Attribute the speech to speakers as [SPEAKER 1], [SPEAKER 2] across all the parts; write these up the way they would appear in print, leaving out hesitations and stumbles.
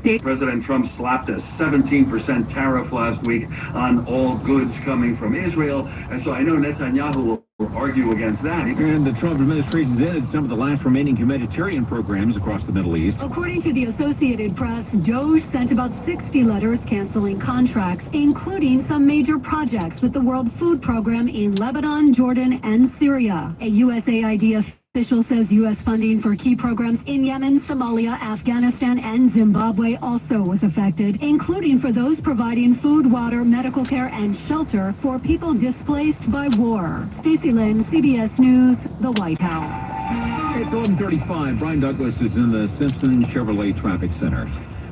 [SPEAKER 1] States. President Trump slapped a 17% tariff last week on all goods coming from Israel. And so I know Netanyahu will argue against that.
[SPEAKER 2] And the Trump administration's ended some of the last remaining humanitarian programs across the Middle East.
[SPEAKER 3] According to the Associated Press, DOGE sent about 60 letters canceling contracts, including some major projects with the World Food Program in Lebanon, Jordan, and Syria. A USAID official says U.S. funding for key programs in Yemen, Somalia, Afghanistan, and Zimbabwe also was affected, including for those providing food, water, medical care, and shelter for people displaced by war. Stacey Lynn, CBS News, the White House.
[SPEAKER 2] It's 11:35. Brian Douglas is in the Simpson Chevrolet Traffic Center.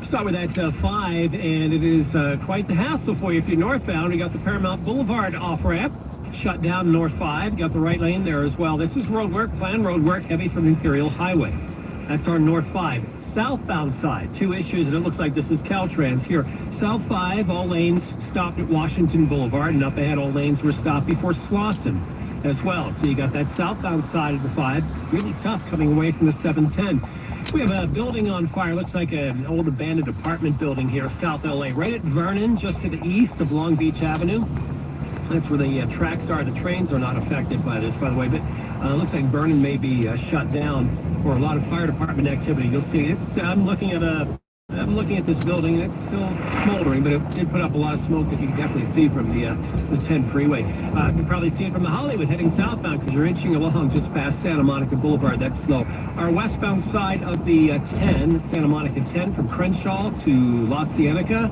[SPEAKER 4] Start with that 5, and it is quite the hassle for you if you're northbound. We got the Paramount Boulevard off-ramp shut down North 5. Got the right lane there as well. This is road work, planned road work, heavy from Imperial Highway. That's our North 5. Southbound side, 2 issues, and it looks like this is Caltrans here. South 5, all lanes stopped at Washington Boulevard, and up ahead, all lanes were stopped before Slauson as well. So you got that southbound side of the 5, really tough coming away from the 710. We have a building on fire. Looks like an old abandoned apartment building here, South LA, right at Vernon, just to the east of Long Beach Avenue. That's where the tracks are. The trains are not affected by this, by the way, but it looks like Vernon may be shut down for a lot of fire department activity. You'll see it. I'm looking at this building. It's still smoldering, but it did put up a lot of smoke that you can definitely see from the 10 freeway. You can probably see it from the Hollywood heading southbound because you're inching along just past Santa Monica Boulevard. That's slow. Our westbound side of the 10, Santa Monica 10, from Crenshaw to La Cienega,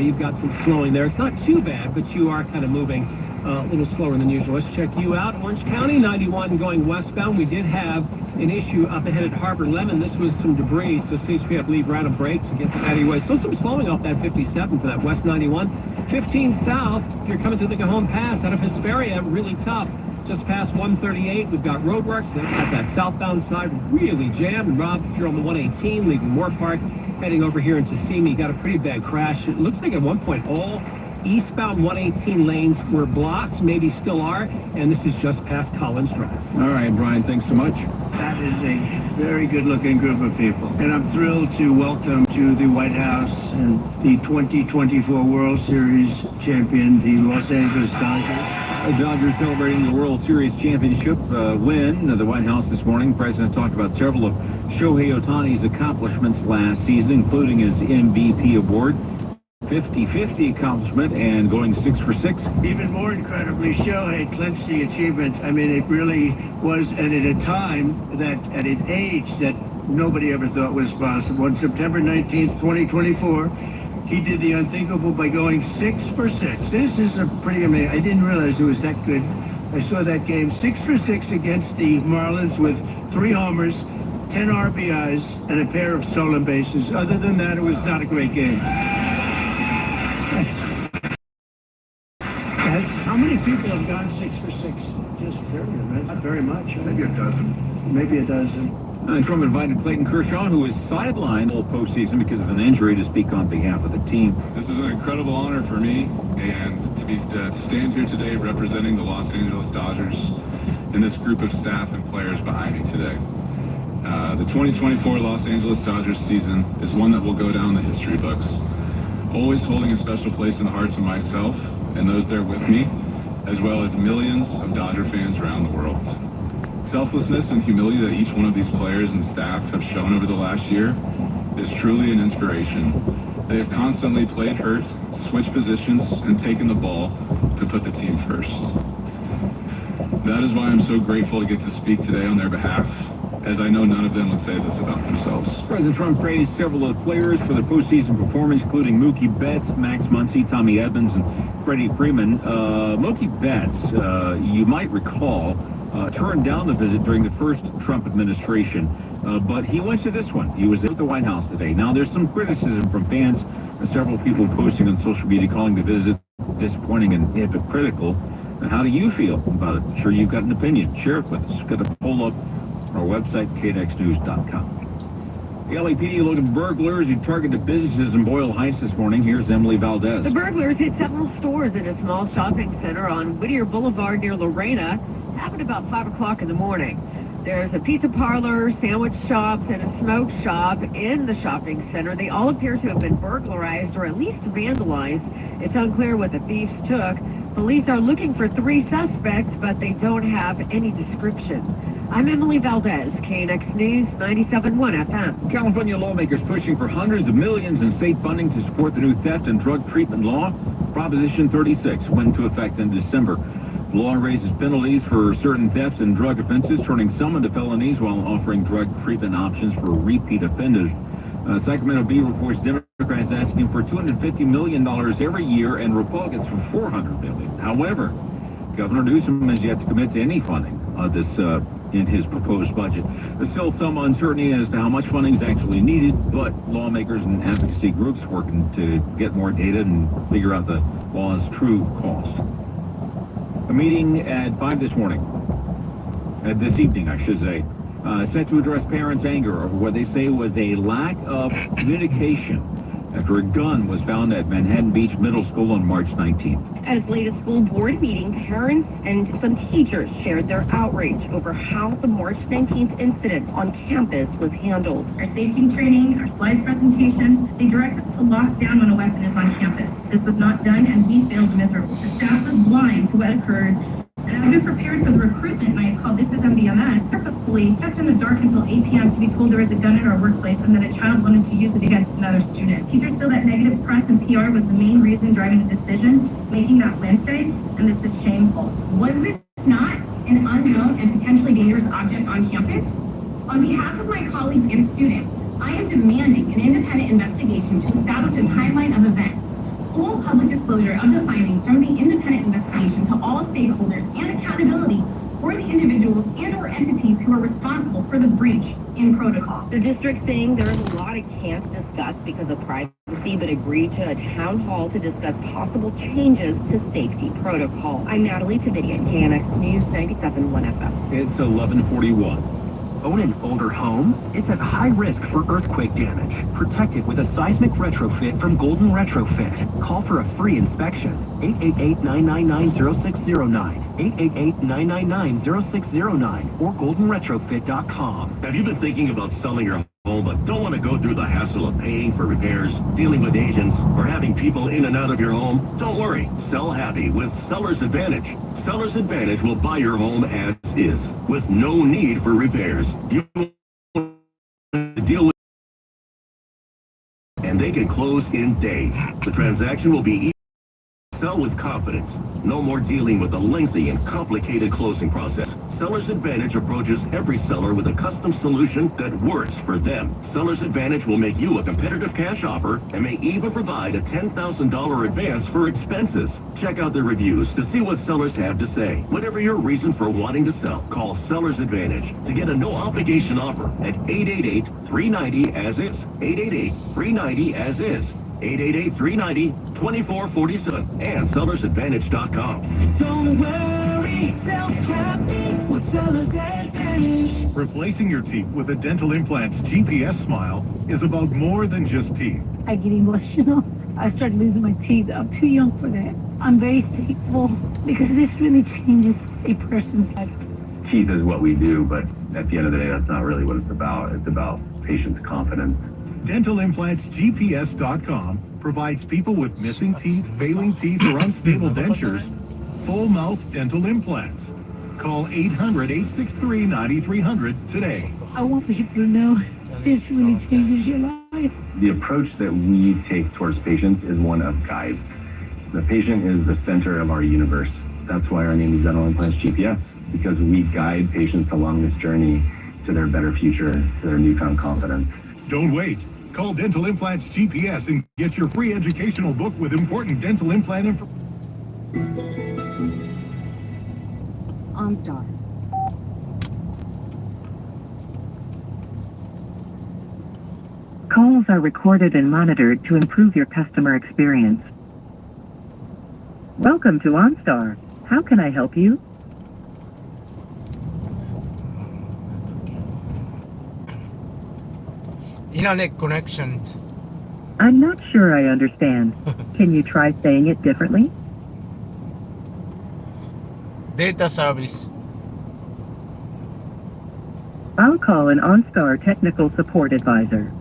[SPEAKER 4] you've got some slowing there. It's not too bad, but you are kind of moving a little slower than usual. Let's check you out. Orange County, 91 going westbound. We did have an issue up ahead at Harbor Lemon. This was some debris, so CHP, I believe, ran of brakes and get that out of your way. So some slowing off that 57 for that West 91. 15 south, if you're coming to the Cajon Pass out of Hesperia, really tough. Just past 138, we've got roadworks. At that southbound side, really jammed. And Rob, if you're on the 118, leaving Moore Park, heading over here into Simi, got a pretty bad crash. It looks like at one point all eastbound 118 lanes were blocked, maybe still are, and this is just past Collins Drive.
[SPEAKER 2] All right, Brian, thanks so much.
[SPEAKER 5] That is a very good-looking group of people, and I'm thrilled to welcome to the White House and the 2024 World Series champion, the Los Angeles Dodgers.
[SPEAKER 2] The Dodgers celebrating the World Series championship win. The White House this morning, the President talked about several of Shohei Ohtani's accomplishments last season, including his MVP award, 50-50 accomplishment, and going 6 for 6.
[SPEAKER 5] Even more incredibly, Shohei clinched the achievement. I mean, it really was, and at a time that, at an age that nobody ever thought was possible. On September 19th, 2024, he did the unthinkable by going 6 for 6. This is a pretty amazing. I didn't realize it was that good. I saw that game 6 for 6 against the Marlins with 3 homers, 10 RBIs, and a pair of stolen bases. Other than that, it was not a great game. How many people have gone 6 for 6? Just very, not very much.
[SPEAKER 1] Maybe a dozen.
[SPEAKER 5] Maybe a dozen.
[SPEAKER 2] Trump invited Clayton Kershaw, who is sidelined all postseason because of an injury, to speak on behalf of the team.
[SPEAKER 6] This is an incredible honor for me, and to stand here today representing the Los Angeles Dodgers and this group of staff and players behind me today. The 2024 Los Angeles Dodgers season is one that will go down in the history books, always holding a special place in the hearts of myself and those there with me, as well as millions of Dodger fans around the world. Selflessness and humility that each one of these players and staff have shown over the last year is truly an inspiration. They have constantly played hurt, switched positions, and taken the ball to put the team first. That is why I'm so grateful to get to speak today on their behalf, as I know none of them would say this about themselves.
[SPEAKER 2] President Trump praised several of the players for their postseason performance, including Mookie Betts, Max Muncy, Tommy Edmonds, and Freddie Freeman. Mookie Betts, you might recall, turned down the visit during the first Trump administration, but he went to this one. He was at the White House today. Now, there's some criticism from fans, several people posting on social media calling the visit disappointing and hypocritical. How do you feel about it? I'm sure you've got an opinion. Share it with us. Got a poll up on our website, knxnews.com. The LAPD looking for burglars who targeted businesses in Boyle Heights this morning. Here's Emily Valdez.
[SPEAKER 7] The burglars hit several stores in a small shopping center on Whittier Boulevard near Lorena. It happened about 5 o'clock in the morning. There's a pizza parlor, sandwich shops, and a smoke shop in the shopping center. They all appear to have been burglarized or at least vandalized. It's unclear what the thieves took. Police are looking for 3 suspects, but they don't have any description. I'm Emily Valdez, KNX News 97.1 FM.
[SPEAKER 2] California lawmakers pushing for hundreds of millions in state funding to support the new theft and drug treatment law. Proposition 36 went into effect in December. The law raises penalties for certain thefts and drug offenses, turning some into felonies while offering drug treatment options for repeat offenders. Sacramento Bee reports Democrats asking for $250 million every year and Republicans for $400 million. However, Governor Newsom has yet to commit to any funding in his proposed budget. There's still some uncertainty as to how much funding is actually needed, but lawmakers and advocacy groups working to get more data and figure out the law's true cost. A meeting at 5 this evening, I should say, set to address parents' anger over what they say was a lack of communication after a gun was found at Manhattan Beach Middle School on March 19th.
[SPEAKER 7] At its latest school board meeting, parents and some teachers shared their outrage over how the March 19th incident on campus was handled.
[SPEAKER 8] Our safety training, our slide presentation, they direct us to lock down when a weapon is on campus. This was not done, and we failed miserably. The staff was blind to what occurred. And I've been prepared for the recruitment night called This Is MDMS, purposefully kept in the dark until 8 p.m. to be told there was a gun in our workplace and that a child wanted to use it against another student. Teachers feel that negative press and PR was the main reason driving the decision, making that Wednesday, and this is shameful. Was this not an unknown and potentially dangerous object on campus? On behalf of my colleagues and students, I am demanding an independent investigation to establish a timeline of events. Full public disclosure of the findings from the independent investigation to all stakeholders and accountability for the individuals and or entities who are responsible for the breach in protocol.
[SPEAKER 7] The district saying there is a lot it can't discuss because of privacy, but agreed to a town hall to discuss possible changes to safety protocol. I'm Natalie Tavidian, KNX News 97.1 FM.
[SPEAKER 2] It's 11:41.
[SPEAKER 9] Own an older home? It's at high risk for earthquake damage. Protect it with a seismic retrofit from Golden Retrofit. Call for a free inspection. 888-999-0609. 888-999-0609 or goldenretrofit.com.
[SPEAKER 10] Have you been thinking about selling your home but don't want to go through the hassle of paying for repairs, dealing with agents, or having people in and out of your home? Don't worry. Sell happy with Seller's Advantage. Seller's Advantage will buy your home as is, with no need for repairs. You deal with, and they can close in days. The transaction will be easy. Sell with confidence. No more dealing with a lengthy and complicated closing process. Seller's Advantage approaches every seller with a custom solution that works for them. Seller's Advantage will make you a competitive cash offer and may even provide a $10,000 advance for expenses. Check out the reviews to see what sellers have to say. Whatever your reason for wanting to sell, call Seller's Advantage to get a no-obligation offer at 888-390-AS-IS. 888-390-AS-IS. 888-390-2447 and sellersadvantage.com.
[SPEAKER 11] Don't worry, self-happy with Seller's Advantage.
[SPEAKER 12] Replacing your teeth with a dental implant's GPS smile is about more than just teeth.
[SPEAKER 3] I get emotional. I start losing my teeth. I'm too young for that. I'm very thankful because this really changes a person's life.
[SPEAKER 13] Teeth is what we do, but at the end of the day, that's not really what it's about. It's about patients' confidence.
[SPEAKER 12] DentalImplantsGPS.com provides people with missing teeth, failing teeth, or unstable dentures full mouth dental implants. Call 800-863-9300 today.
[SPEAKER 3] I want people to know this really changes your life.
[SPEAKER 13] The approach that we take towards patients is one of guides. The patient is the center of our universe. That's why our name is Dental Implants GPS, because we guide patients along this journey to their better future, to their newfound confidence.
[SPEAKER 12] Don't wait. Call Dental Implants GPS and get your free educational book with important dental implant information.
[SPEAKER 3] OnStar.
[SPEAKER 14] Calls are recorded and monitored to improve your customer experience. Welcome to OnStar. How can I help you?
[SPEAKER 15] Internet connections.
[SPEAKER 14] I'm not sure I understand. Can you try saying it differently?
[SPEAKER 15] Data service.
[SPEAKER 14] I'll call an OnStar technical support advisor.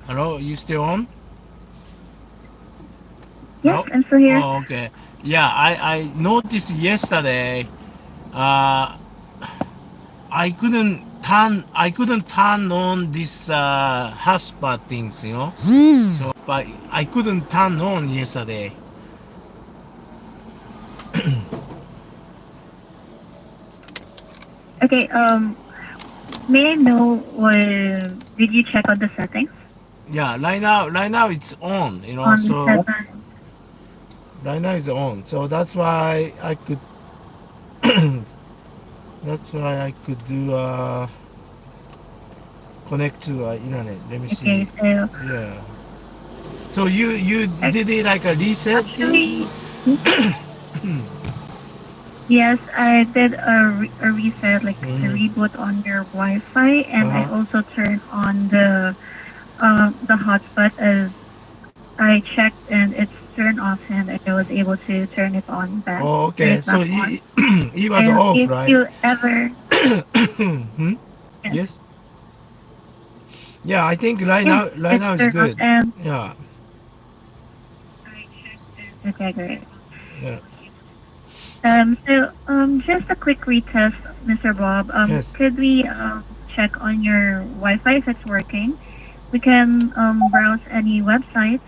[SPEAKER 15] Hello, you still on?
[SPEAKER 16] Yes,
[SPEAKER 15] Hello?
[SPEAKER 16] I'm still here.
[SPEAKER 15] Oh, okay. Yeah, I noticed yesterday. I couldn't turn on this hotspot things, you know. So, but I couldn't turn on yesterday.
[SPEAKER 16] Okay, may I know, did you check on the settings?
[SPEAKER 15] Yeah, right now it's on, you know.
[SPEAKER 16] On
[SPEAKER 15] So
[SPEAKER 16] the settings.
[SPEAKER 15] right now it's on. So that's why I could. That's why I could do connect to internet. Let me see.
[SPEAKER 16] Okay, so
[SPEAKER 15] Yeah. So you did it like a reset
[SPEAKER 16] actually,
[SPEAKER 15] thing?
[SPEAKER 16] yes, I did a reset, like a
[SPEAKER 15] Mhm.
[SPEAKER 16] reboot on your Wi-Fi, and I
[SPEAKER 15] Uh-huh.
[SPEAKER 16] also turned on the hotspot as I checked, and it's turned off, and I was able to turn it on back.
[SPEAKER 15] Oh,
[SPEAKER 16] turn
[SPEAKER 15] okay.
[SPEAKER 16] it back
[SPEAKER 15] So
[SPEAKER 16] on.
[SPEAKER 15] it was
[SPEAKER 16] And
[SPEAKER 15] off,
[SPEAKER 16] if
[SPEAKER 15] right?
[SPEAKER 16] you ever,
[SPEAKER 15] Hmm?
[SPEAKER 16] yes,
[SPEAKER 15] Yes. Yeah, I think right
[SPEAKER 16] yes,
[SPEAKER 15] now
[SPEAKER 16] it's
[SPEAKER 15] it's
[SPEAKER 16] turned off,
[SPEAKER 15] good.
[SPEAKER 16] and
[SPEAKER 15] Yeah.
[SPEAKER 16] okay, great.
[SPEAKER 15] Yeah.
[SPEAKER 16] So, just a quick retest, Mr. Bob.
[SPEAKER 15] Yes.
[SPEAKER 16] Could we check on your Wi-Fi if it's working? We can browse any websites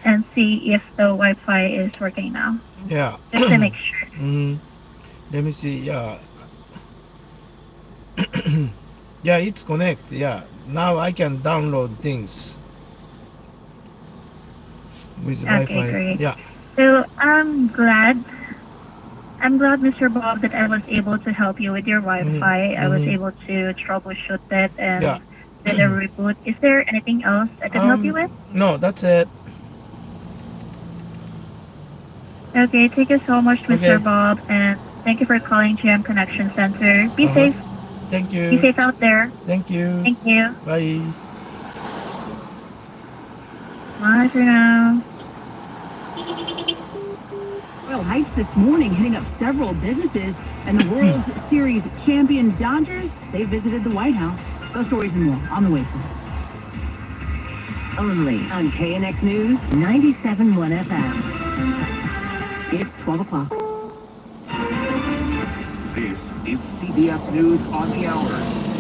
[SPEAKER 16] and see if the Wi-Fi is working now,
[SPEAKER 15] Yeah.
[SPEAKER 16] just to make sure.
[SPEAKER 15] Let me see. Yeah. Yeah, it's connect. Yeah. Now I can download things with
[SPEAKER 16] Okay,
[SPEAKER 15] Wi-Fi.
[SPEAKER 16] great.
[SPEAKER 15] Yeah.
[SPEAKER 16] So I'm glad, Mr. Bob, that I was able to help you with your Wi-Fi. I was able to troubleshoot it and
[SPEAKER 15] Yeah.
[SPEAKER 16] did a reboot. Is there anything else I can help you with?
[SPEAKER 15] No, that's it.
[SPEAKER 16] Okay, thank you so much, Mr.
[SPEAKER 15] Okay.
[SPEAKER 16] Bob, and thank you for calling GM Connection Center. Be
[SPEAKER 15] Uh-huh.
[SPEAKER 16] safe.
[SPEAKER 15] Thank
[SPEAKER 16] Be
[SPEAKER 15] you.
[SPEAKER 16] safe out there.
[SPEAKER 15] Thank you.
[SPEAKER 16] Thank you.
[SPEAKER 15] Bye.
[SPEAKER 16] Bye for now.
[SPEAKER 3] Well, Heights this morning hitting up several businesses, and the World Series champion Dodgers, they visited the White House. Those stories and more on the way. Only on KNX News 97.1 FM. It's 12 o'clock.
[SPEAKER 10] This is CBS News on the Hour,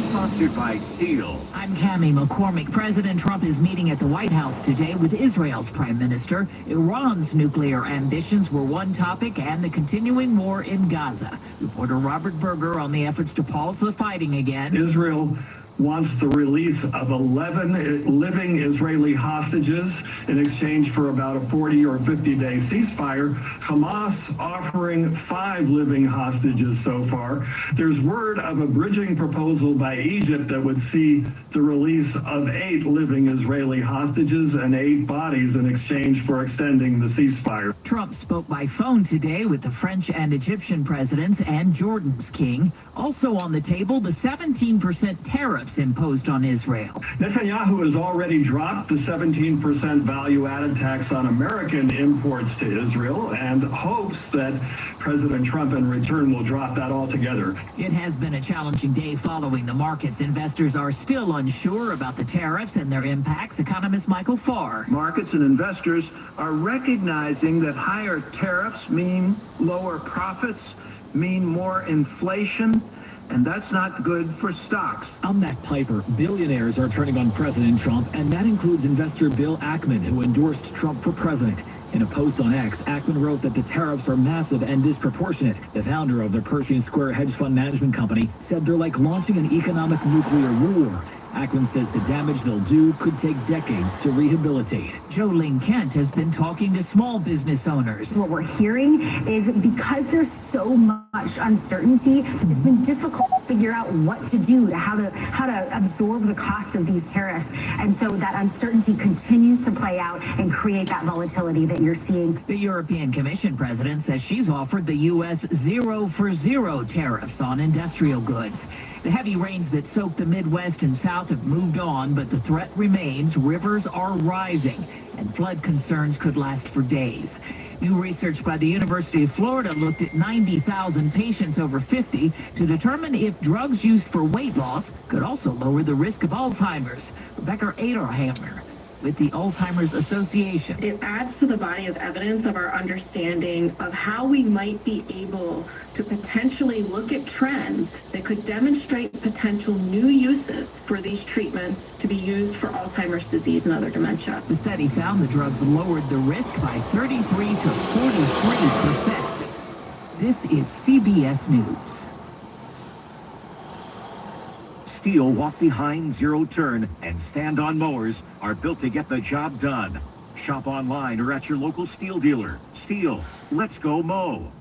[SPEAKER 10] sponsored by Steel.
[SPEAKER 17] I'm Cammie McCormick. President Trump is meeting at the White House today with Israel's Prime Minister. Iran's nuclear ambitions were one topic, and the continuing war in Gaza. Reporter Robert Berger on the efforts to pause the fighting again.
[SPEAKER 18] Israel wants the release of 11 living Israeli hostages in exchange for about a 40 or 50-day ceasefire. Hamas offering 5 living hostages so far. There's word of a bridging proposal by Egypt that would see the release of 8 living Israeli hostages and 8 bodies in exchange for extending the ceasefire.
[SPEAKER 17] Trump spoke by phone today with the French and Egyptian presidents and Jordan's king. Also on the table, the 17% tariffs imposed on Israel.
[SPEAKER 18] Netanyahu has already dropped the 17% value-added tax on American imports to Israel and hopes that President Trump in return will drop that altogether.
[SPEAKER 17] It has been a challenging day following the markets. Investors are still unsure about the tariffs and their impacts. Economist Michael Farr.
[SPEAKER 5] Markets and investors are recognizing that higher tariffs mean lower profits, mean more inflation, and that's not good for stocks.
[SPEAKER 19] I'm Matt Piper. Billionaires are turning on President Trump, and that includes investor Bill Ackman, who endorsed Trump for president. In a post on X, Ackman wrote that the tariffs are massive and disproportionate. The founder of the Pershing Square hedge fund management company said they're like launching an economic nuclear war. Ackman says the damage they'll do could take decades to rehabilitate.
[SPEAKER 17] Jo Ling Kent has been talking to small business owners.
[SPEAKER 20] What we're hearing is because there's so much uncertainty, it's been difficult to figure out what to do, how to absorb the cost of these tariffs. And so that uncertainty continues to play out and create that volatility that you're seeing.
[SPEAKER 17] The European Commission president says she's offered the U.S. 0 for 0 tariffs on industrial goods. The heavy rains that soaked the Midwest and South have moved on, but the threat remains. Rivers are rising, and flood concerns could last for days. New research by the University of Florida looked at 90,000 patients over 50 to determine if drugs used for weight loss could also lower the risk of Alzheimer's. Rebecca Aderhammer with the Alzheimer's Association.
[SPEAKER 21] It adds to the body of evidence of our understanding of how we might be able to potentially look at trends that could demonstrate potential new uses for these treatments to be used for Alzheimer's disease and other dementia.
[SPEAKER 17] The study found the drugs lowered the risk by 33 to 43%. This is CBS News.
[SPEAKER 22] Steel walk behind, zero turn, and stand-on mowers are built to get the job done. Shop online or at your local Steel dealer. Steel, let's go mow.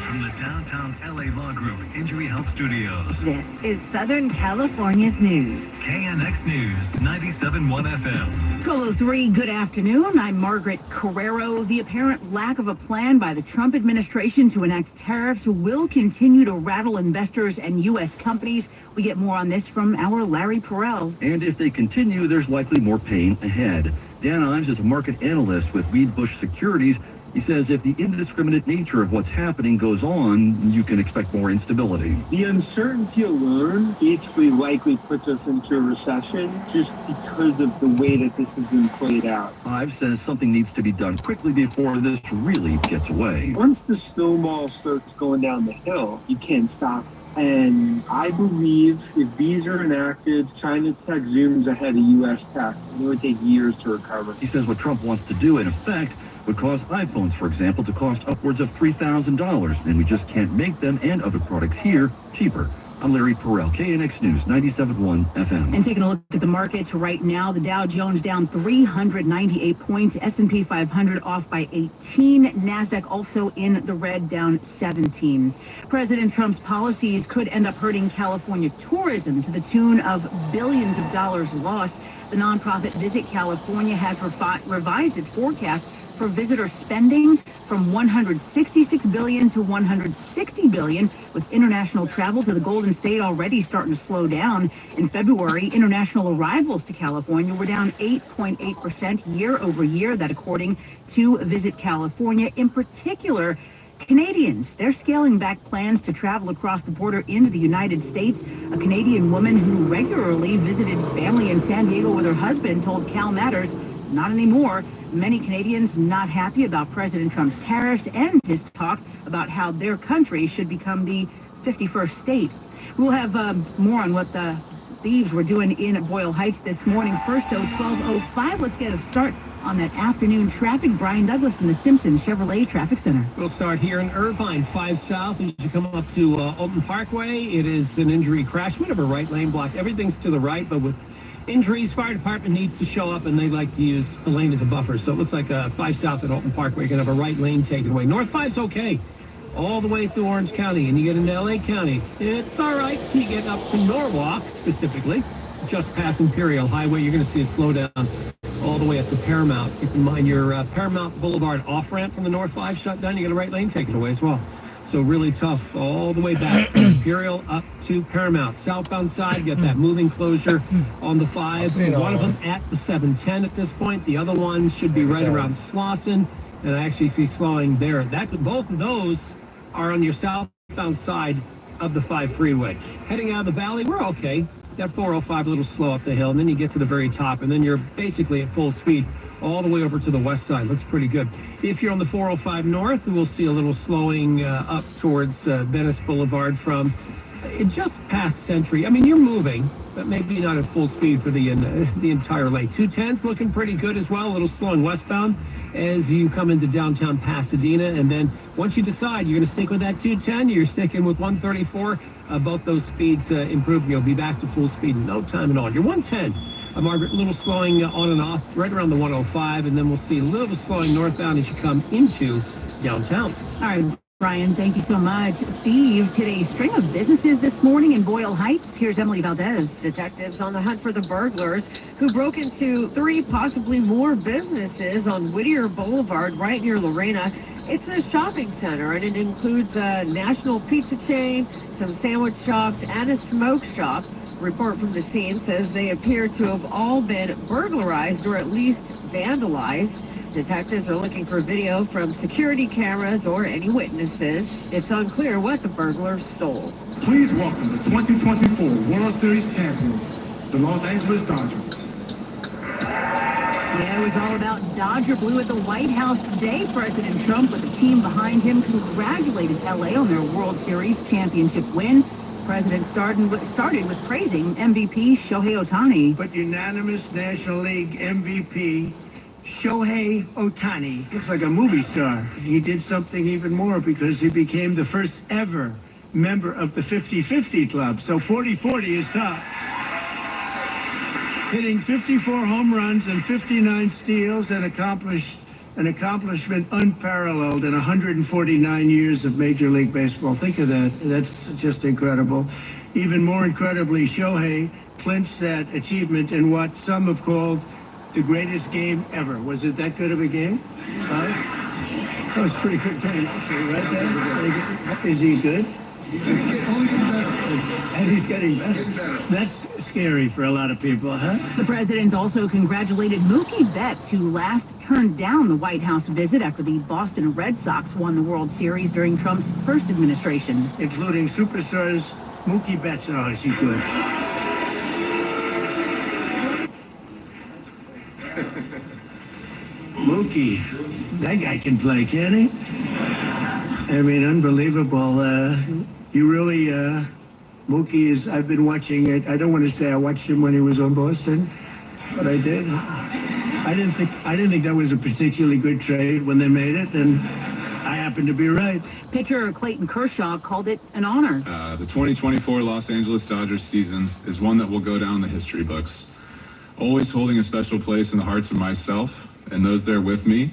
[SPEAKER 12] From the downtown LA Law Group Injury Health Studios.
[SPEAKER 23] This is Southern California's news.
[SPEAKER 12] KNX News, 97.1 FM.
[SPEAKER 23] 12:03, good afternoon. I'm Margaret Carrero. The apparent lack of a plan by the Trump administration to enact tariffs will continue to rattle investors and U.S. companies. We get more on this from our Larry Perrell.
[SPEAKER 24] And if they continue, there's likely more pain ahead. Dan Ives is a market analyst with Wedbush Securities. He says if the indiscriminate nature of what's happening goes on, you can expect more instability.
[SPEAKER 25] The uncertainty alone basically likely puts us into a recession just because of the way that this has been played out.
[SPEAKER 24] Ives says something needs to be done quickly before this really gets away.
[SPEAKER 25] Once the snowball starts going down the hill, you can't stop it. And I believe if these are enacted, China's tech zooms ahead of U.S. tech. It would take years to recover.
[SPEAKER 24] He says what Trump wants to do, in effect, would cause iPhones, for example, to cost upwards of $3,000, and we just can't make them and other products here cheaper. I'm Larry Perrell, KNX News, 97.1 FM.
[SPEAKER 23] And taking a look at the markets right now, the Dow Jones down 398 points, S&P 500 off by 18, NASDAQ also in the red, down 17. President Trump's policies could end up hurting California tourism to the tune of billions of dollars lost. The nonprofit Visit California has revised its forecast for visitor spending from $166 billion to $160 billion, with international travel to the Golden State already starting to slow down. In February, international arrivals to California were down 8.8% year over year, that according to Visit California. In particular, Canadians, they're scaling back plans to travel across the border into the United States. A Canadian woman who regularly visited family in San Diego with her husband told Cal Matters, not anymore. Many Canadians not happy about President Trump's tariffs and his talk about how their country should become the 51st state. We'll have more on what the thieves were doing in Boyle Heights this morning. First, 12:05. Let's get a start on that afternoon traffic. Brian Douglas in the Simpson Chevrolet Traffic Center.
[SPEAKER 4] We'll start here in Irvine, 5 South. As you come up to Alton Parkway, it is an injury crash. We have a right lane blocked. Everything's to the right, but with injuries, fire department needs to show up, and they like to use the lane as a buffer. So it looks like 5 South at Alton Parkway. You're going to have a right lane taken away. North 5's okay. All the way through Orange County, and you get into L.A. County. It's all right. You get up to Norwalk, specifically, just past Imperial Highway. You're going to see a slowdown all the way up to Paramount. Keep in mind your Paramount Boulevard off-ramp from the North 5 shut down. You get a right lane taken away as well. So really tough all the way back from Imperial up to Paramount. Southbound side, get that moving closure on the 5. One of them at the 710 at this point. The other one should be right around Slauson. And I actually see slowing there. Both of those are on your southbound side of the 5 freeway. Heading out of the valley, we're okay. That 405 a little slow up the hill, and then you get to the very top, and then you're basically at full speed all the way over to the west side. Looks pretty good. If you're on the 405 north, we'll see a little slowing up towards Venice Boulevard from just past Century. I mean, you're moving, but maybe not at full speed for the entire lane. 210's looking pretty good as well, a little slowing westbound as you come into downtown Pasadena. And then once you decide you're going to stick with that 210, you're sticking with 134. Both those speeds improve. You'll be back to full speed in no time at all. Your 110, Margaret, a little slowing on and off right around the 105, and then we'll see a little bit slowing northbound as you come into downtown.
[SPEAKER 23] All right, Brian, thank you so much. Thieves hit a string of businesses this morning in Boyle Heights. Here's Emily Valdez.
[SPEAKER 7] Detectives on the hunt for the burglars who broke into 3, possibly more businesses on Whittier Boulevard right near Lorena. It's a shopping center, and it includes a national pizza chain, some sandwich shops, and a smoke shop. A report from the scene says they appear to have all been burglarized or at least vandalized. Detectives are looking for video from security cameras or any witnesses. It's unclear what the burglar stole.
[SPEAKER 18] Please welcome the 2024 World Series champions, the Los Angeles Dodgers.
[SPEAKER 23] Yeah, it was all about Dodger blue at the White House today. President Trump, with the team behind him, congratulated LA on their World Series championship win. The President started with praising MVP Shohei Ohtani.
[SPEAKER 5] But unanimous National League MVP Shohei Ohtani looks like a movie star. He did something even more because he became the first ever member of the 50-50 club. So 40-40 is tough. Hitting 54 home runs and 59 steals, an accomplishment unparalleled in 149 years of Major League Baseball. Think of that. That's just incredible. Even more incredibly, Shohei clinched that achievement in what some have called the greatest game ever. Was it that good of a game? That was a pretty good game, actually, right there. Is he good? And he's getting better. That's scary for a lot of people, huh?
[SPEAKER 23] The president also congratulated Mookie Betts, who last turned down the White House visit after the Boston Red Sox won the World Series during Trump's first administration.
[SPEAKER 5] Including superstars Mookie Betts. Oh, is he good? Mookie, that guy can play, can't he? I mean, unbelievable. You really, Mookie is, I've been watching it. I don't want to say I watched him when he was on Boston, but I did. I didn't think that was a particularly good trade when they made it, and I happened to be right.
[SPEAKER 23] Pitcher Clayton Kershaw called it an honor.
[SPEAKER 1] The 2024 Los Angeles Dodgers season is one that will go down in the history books, always holding a special place in the hearts of myself and those there with me,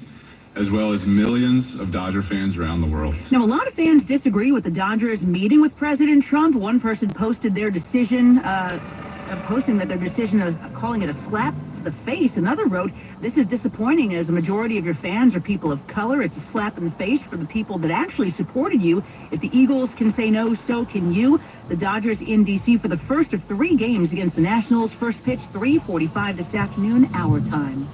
[SPEAKER 1] as well as millions of Dodger fans around the world.
[SPEAKER 23] Now, a lot of fans disagree with the Dodgers meeting with President Trump. One person posted their decision, posting that their decision of calling it a slap to the face. Another wrote, "This is disappointing as a majority of your fans are people of color. It's a slap in the face for the people that actually supported you. If the Eagles can say no, so can you." The Dodgers in D.C. for the first of 3 games against the Nationals. First pitch 3:45 this afternoon, our time.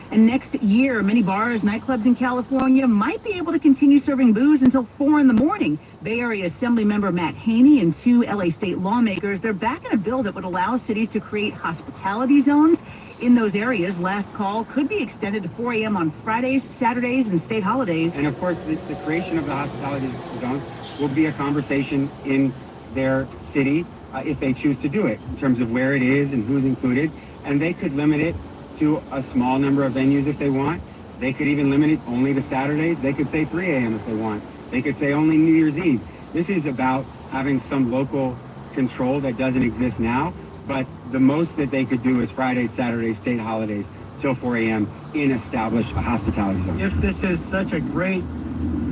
[SPEAKER 23] And next year, many bars, nightclubs in California might be able to continue serving booze until 4 in the morning. Bay Area Assemblymember Matt Haney and 2 LA state lawmakers, they're backing a bill that would allow cities to create hospitality zones in those areas. Last call could be extended to 4 a.m. on Fridays, Saturdays, and state holidays.
[SPEAKER 2] And of course, the creation of the hospitality zones will be a conversation in their city if they choose to do it, in terms of where it is and who's included. And they could limit it to a small number of venues if they want. They could even limit it only to Saturdays. They could say 3 a.m. if they want. They could say only New Year's Eve. This is about having some local control that doesn't exist now, but the most that they could do is Fridays, Saturdays, state holidays, till 4 a.m. in established hospitality zones.
[SPEAKER 4] If this is such a great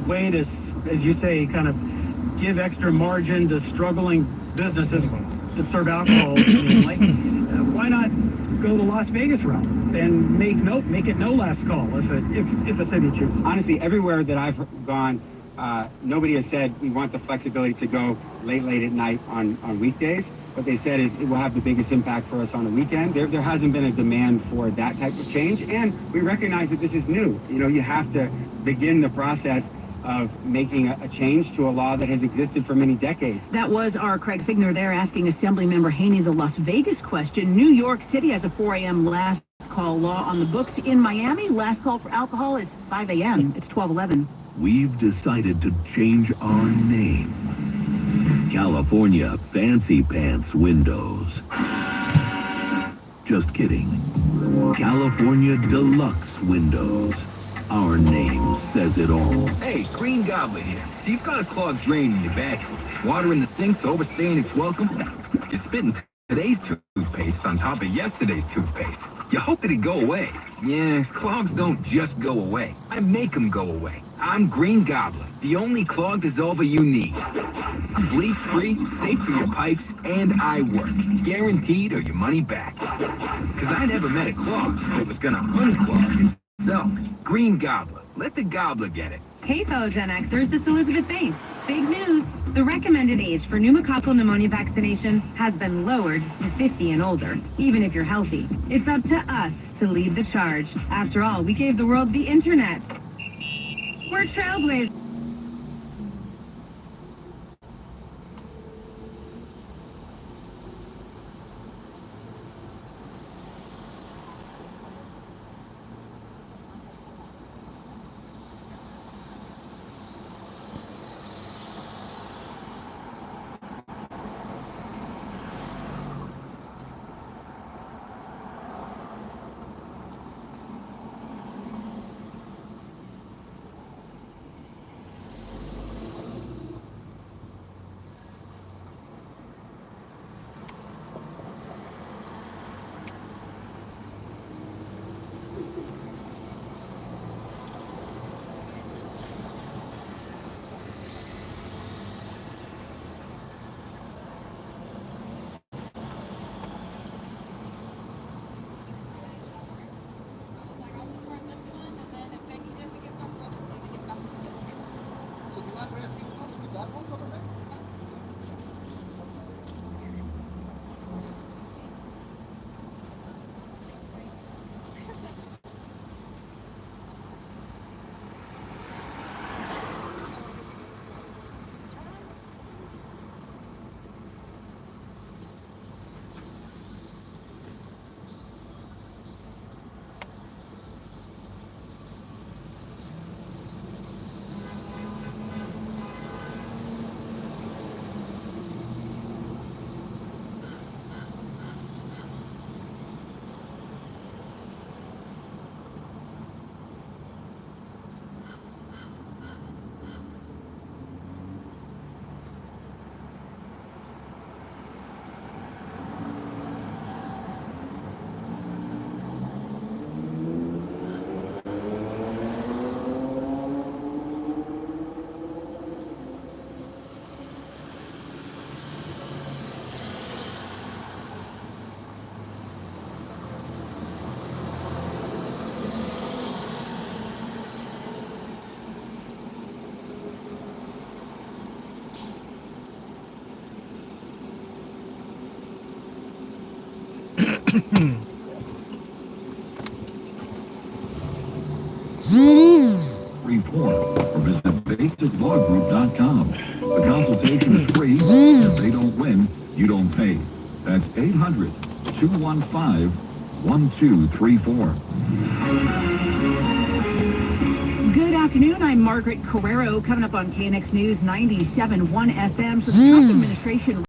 [SPEAKER 4] way to, as you say, kind of give extra margin to struggling businesses that serve alcohol, why not go the Las Vegas route and make it no last call if a city chooses?
[SPEAKER 2] Honestly, everywhere that I've gone, nobody has said we want the flexibility to go late at night on weekdays. What they said is it will have the biggest impact for us on the weekend. There hasn't been a demand for that type of change, and we recognize that this is new. You know, you have to begin the process of making a change to a law that has existed for many decades.
[SPEAKER 23] That was our Craig Figner there asking Assemblymember Haney the Las Vegas question. New York City has a 4 a.m. last call law on the books. In Miami, last call for alcohol is 5 a.m. It's 12:11.
[SPEAKER 10] We've decided to change our name. California Fancy Pants Windows. Just kidding. California Deluxe Windows. Our name says it all.
[SPEAKER 6] Hey, Green Goblin here. So you've got a clogged drain in your bathroom. Water in the sink's overstaying its welcome. You're spitting today's toothpaste on top of yesterday's toothpaste. You hope it'd go away. Yeah, clogs don't just go away. I make them go away. I'm Green Goblin, the only clog dissolver you need. I'm bleach-free, safe for your pipes, and I work. Guaranteed or your money back. Because I never met a clog that was gonna unclog. So, Green Gobbler, let the gobbler get it.
[SPEAKER 8] Hey, fellow Gen Xers, it's Elizabeth Banks. Big news. The recommended age for pneumococcal pneumonia vaccination has been lowered to 50 and older, even if you're healthy. It's up to us to lead the charge. After all, we gave the world the internet. We're trailblazers.
[SPEAKER 24] Report or visit basislawgroup.com. The consultation is free. If they don't win, you don't pay. That's 800-215-1234.
[SPEAKER 23] Good afternoon. I'm Margaret Carrero. Coming up on KNX News 97.1 FM. So the Trump administration.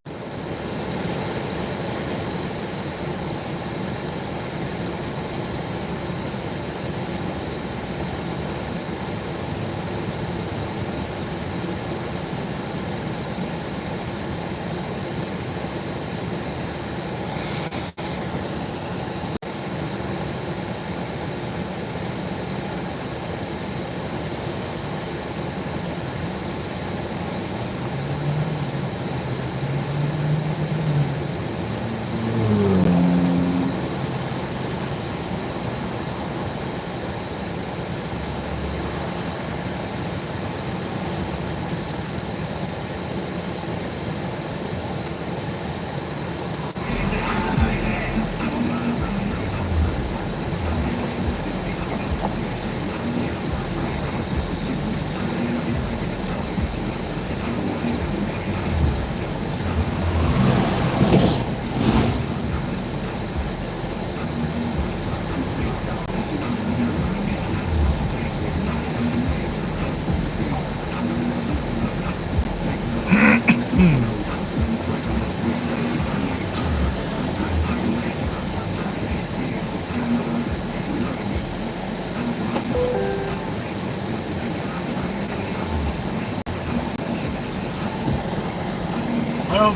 [SPEAKER 15] Hello.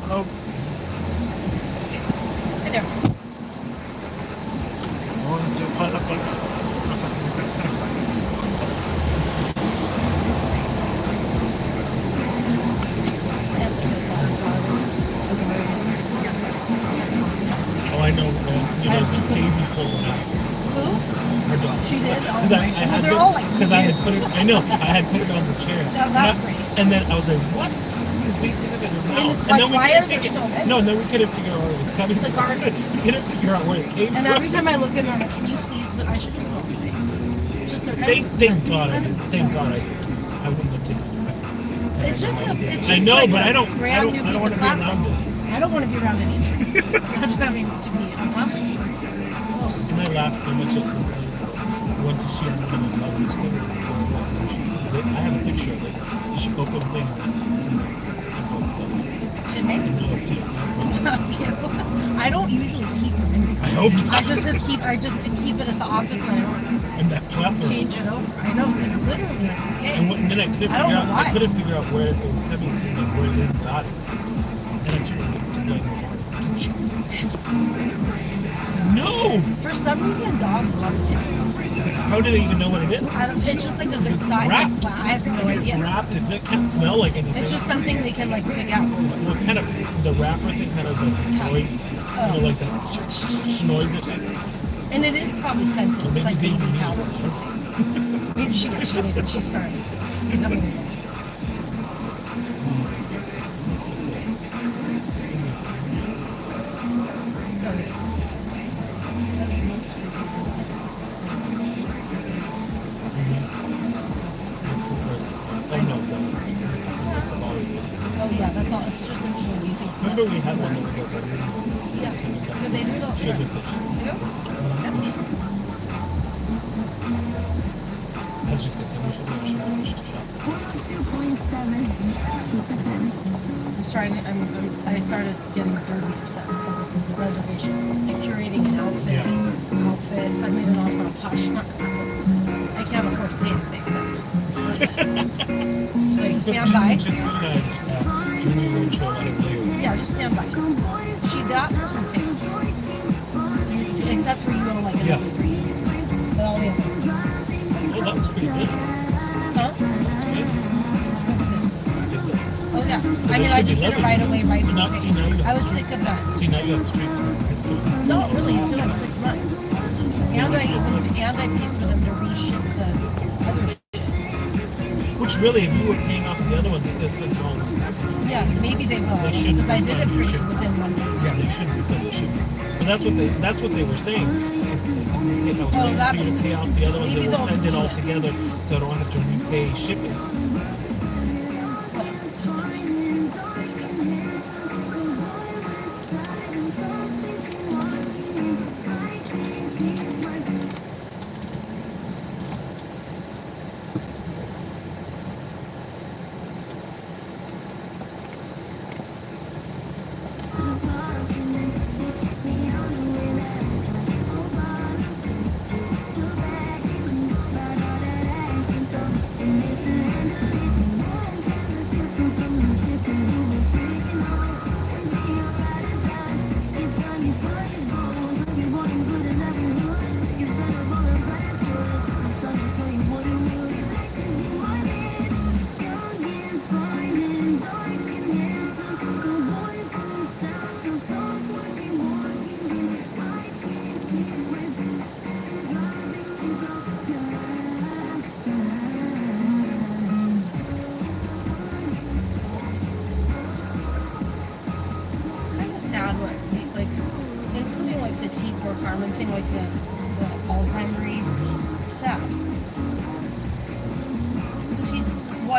[SPEAKER 15] Hello.
[SPEAKER 9] Hey there.
[SPEAKER 15] Oh, I know. You know, Daisy pulled it out.
[SPEAKER 9] Who?
[SPEAKER 15] Her dog.
[SPEAKER 9] She did? Oh,
[SPEAKER 15] Because
[SPEAKER 9] right. Well, they're all like
[SPEAKER 15] Because I had put it. I know. I had put it on the chair.
[SPEAKER 9] That's
[SPEAKER 15] and
[SPEAKER 9] great.
[SPEAKER 15] And then I was like, what? These things look at her mouth.
[SPEAKER 9] And it's like,
[SPEAKER 15] then we
[SPEAKER 9] why
[SPEAKER 15] couldn't
[SPEAKER 9] are there
[SPEAKER 15] figure-
[SPEAKER 9] so many?
[SPEAKER 15] No, and then we couldn't figure out where it was coming
[SPEAKER 9] It's a
[SPEAKER 15] from.
[SPEAKER 9] garden.
[SPEAKER 15] We couldn't figure out where it came
[SPEAKER 9] And
[SPEAKER 15] from.
[SPEAKER 9] every time I look at them, I'm like, can you please? But I should just throw them away. Just they're
[SPEAKER 15] Thank God I did. Thank God I did. I wouldn't have taken it back.
[SPEAKER 9] It's just a, it's just
[SPEAKER 15] I know,
[SPEAKER 9] like
[SPEAKER 15] but
[SPEAKER 9] a
[SPEAKER 15] I don't
[SPEAKER 9] brand new
[SPEAKER 15] want
[SPEAKER 9] piece
[SPEAKER 15] to
[SPEAKER 9] of
[SPEAKER 15] be around
[SPEAKER 9] platform.
[SPEAKER 15] it.
[SPEAKER 9] I don't want to be around it either. That's having to be uncomfortable.
[SPEAKER 15] And I laughed so much at this. Once she had one of the loveliest things. I have a picture of it. She opened the thing.
[SPEAKER 9] Should they?
[SPEAKER 15] No, it's you.
[SPEAKER 9] That's you. I don't usually keep them.
[SPEAKER 15] I hope
[SPEAKER 9] I just keep it at the office and I don't
[SPEAKER 15] And that platform.
[SPEAKER 9] change it over. I know, it's like literally like, okay.
[SPEAKER 15] And then I couldn't
[SPEAKER 9] I don't
[SPEAKER 15] figure
[SPEAKER 9] know
[SPEAKER 15] out.
[SPEAKER 9] why.
[SPEAKER 15] I couldn't figure out where it was coming from, like where Liz got it. And I sort of no.
[SPEAKER 9] For some reason, dogs love it.
[SPEAKER 15] How do they even know what it is?
[SPEAKER 9] It's just like a good size.
[SPEAKER 15] Wrapped.
[SPEAKER 9] Like, I have no
[SPEAKER 15] It's
[SPEAKER 9] idea.
[SPEAKER 15] wrapped. It can't smell like anything.
[SPEAKER 9] It's just something they can like pick out.
[SPEAKER 15] Well, kind of the wrapper thing kind of like noise, you know, like that noise effect.
[SPEAKER 9] And it is probably scented.
[SPEAKER 15] So
[SPEAKER 9] It's like
[SPEAKER 15] maybe
[SPEAKER 9] baby
[SPEAKER 15] they
[SPEAKER 9] powder. Maybe she needed. She started becoming. Oh yeah, that's all. It's just interesting. You think?
[SPEAKER 15] Remember we had one that was like
[SPEAKER 9] Yeah. Did they do those?
[SPEAKER 15] sugarfish.
[SPEAKER 9] Yeah.
[SPEAKER 15] Let's just continue to sugarfish to shop.
[SPEAKER 9] I started getting derby obsessed because of the reservation and curating an outfit. Outfits. I made an offer on a posh schmuck. I can't afford to pay anything except. So just stand by. Yeah, just stand by. That person's paid. Except for you don't like it every 3 years. But all the other ones.
[SPEAKER 15] Oh, that was pretty good.
[SPEAKER 9] Huh? Oh yeah. I mean, I just did it right away, right away. I was sick of that.
[SPEAKER 15] See, now you have street.
[SPEAKER 9] No, really, it's been like 6 months. And I paid for them to reship the other shit.
[SPEAKER 15] Which really, if you were paying off the other ones, it is like wrong.
[SPEAKER 9] Yeah, maybe they will.
[SPEAKER 15] They should.
[SPEAKER 9] Because I did it within 1 day.
[SPEAKER 15] Yeah, they should be. They should. But that's what they were saying. If I was waiting for you to pay off the other ones, they will send it all together, so I don't have to repay shipping.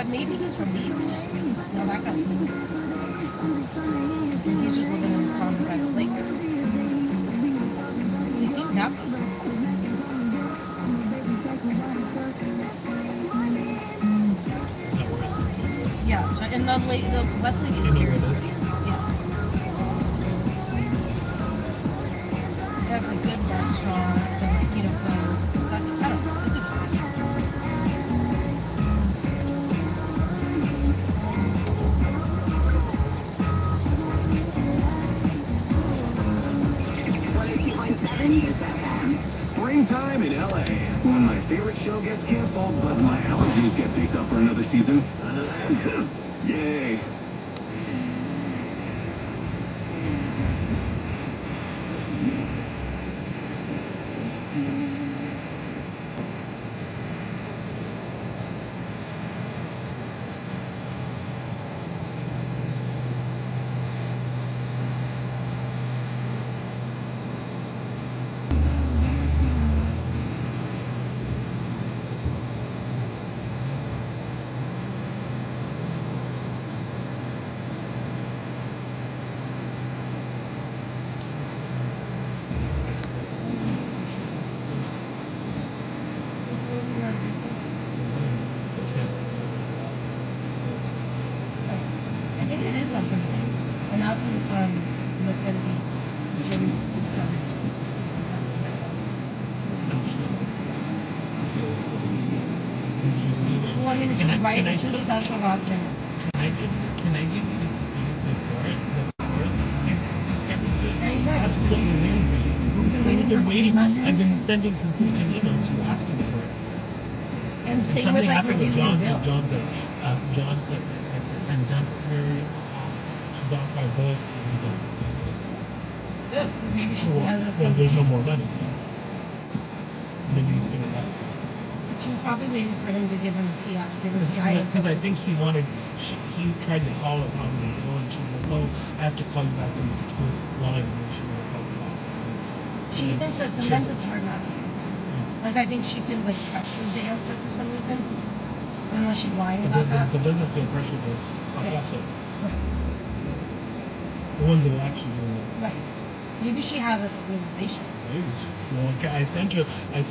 [SPEAKER 9] Maybe he's relieved. No, that guy's he's just living in his condo by the lake. He seems happy. Yeah, so, and the Westlake is here. Yeah. They have like good restaurants and like, you know, boats and such. I don't know. It's a good
[SPEAKER 10] Springtime in LA. When my favorite show gets canceled, but my allergies get picked up for another season. Yay.
[SPEAKER 9] that's McKenzie, Jim's son. Well, I mean, it's just right, it's just special about him.
[SPEAKER 15] Can I give you this before it? Absolutely waiting. I've been sending consistent emails to ask him for it.
[SPEAKER 9] And same with like
[SPEAKER 15] with
[SPEAKER 9] reviewing the bill.
[SPEAKER 15] John said, I'm done with her. She bought my books. And we don't.
[SPEAKER 9] Good. Maybe she has a
[SPEAKER 15] well, there's no more money, so maybe he's gonna have.
[SPEAKER 9] She was probably waiting for him to give him PI.
[SPEAKER 15] Because I think he wanted. He tried to call it on the phone, and she was like, "Oh, I have to call you back on the secure line." And then she would have called back.
[SPEAKER 9] She even said sometimes it's hard not to answer. Like I think she feels like pressured to answer for some reason. Unless she's lying about that.
[SPEAKER 15] But doesn't feel pressure to pass it.
[SPEAKER 9] Right.
[SPEAKER 15] The ones that are actually doing it.
[SPEAKER 9] Right. Maybe she has a realization.
[SPEAKER 15] Maybe. Well, I sent her the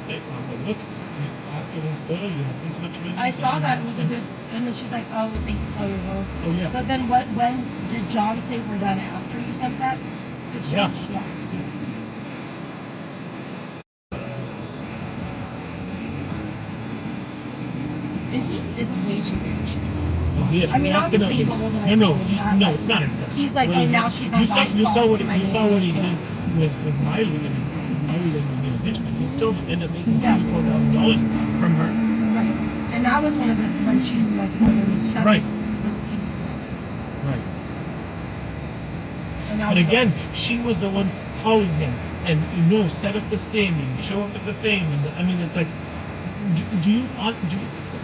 [SPEAKER 15] statement. I'm like, look, after this bill, you have this much money.
[SPEAKER 9] I saw that. It was a good. And then she's like, "Oh, thank you for your work."
[SPEAKER 15] Oh yeah.
[SPEAKER 9] But then when did John say we're done after you sent that?
[SPEAKER 15] Yeah.
[SPEAKER 9] Yeah. It's way too rich.
[SPEAKER 15] Yeah,
[SPEAKER 9] I mean, obviously he's older than
[SPEAKER 15] No, it's not.
[SPEAKER 9] He's like, oh, now she's on
[SPEAKER 15] You saw what he did with Miley. I mean, Miley didn't get a bitch, but he still ended up making $54,000 from her.
[SPEAKER 9] Right. And that was one of the when she's like
[SPEAKER 15] Right.
[SPEAKER 9] And
[SPEAKER 15] but again, she was the one calling him, and set up the thing, and show up at the thing, and I mean, it's like, do you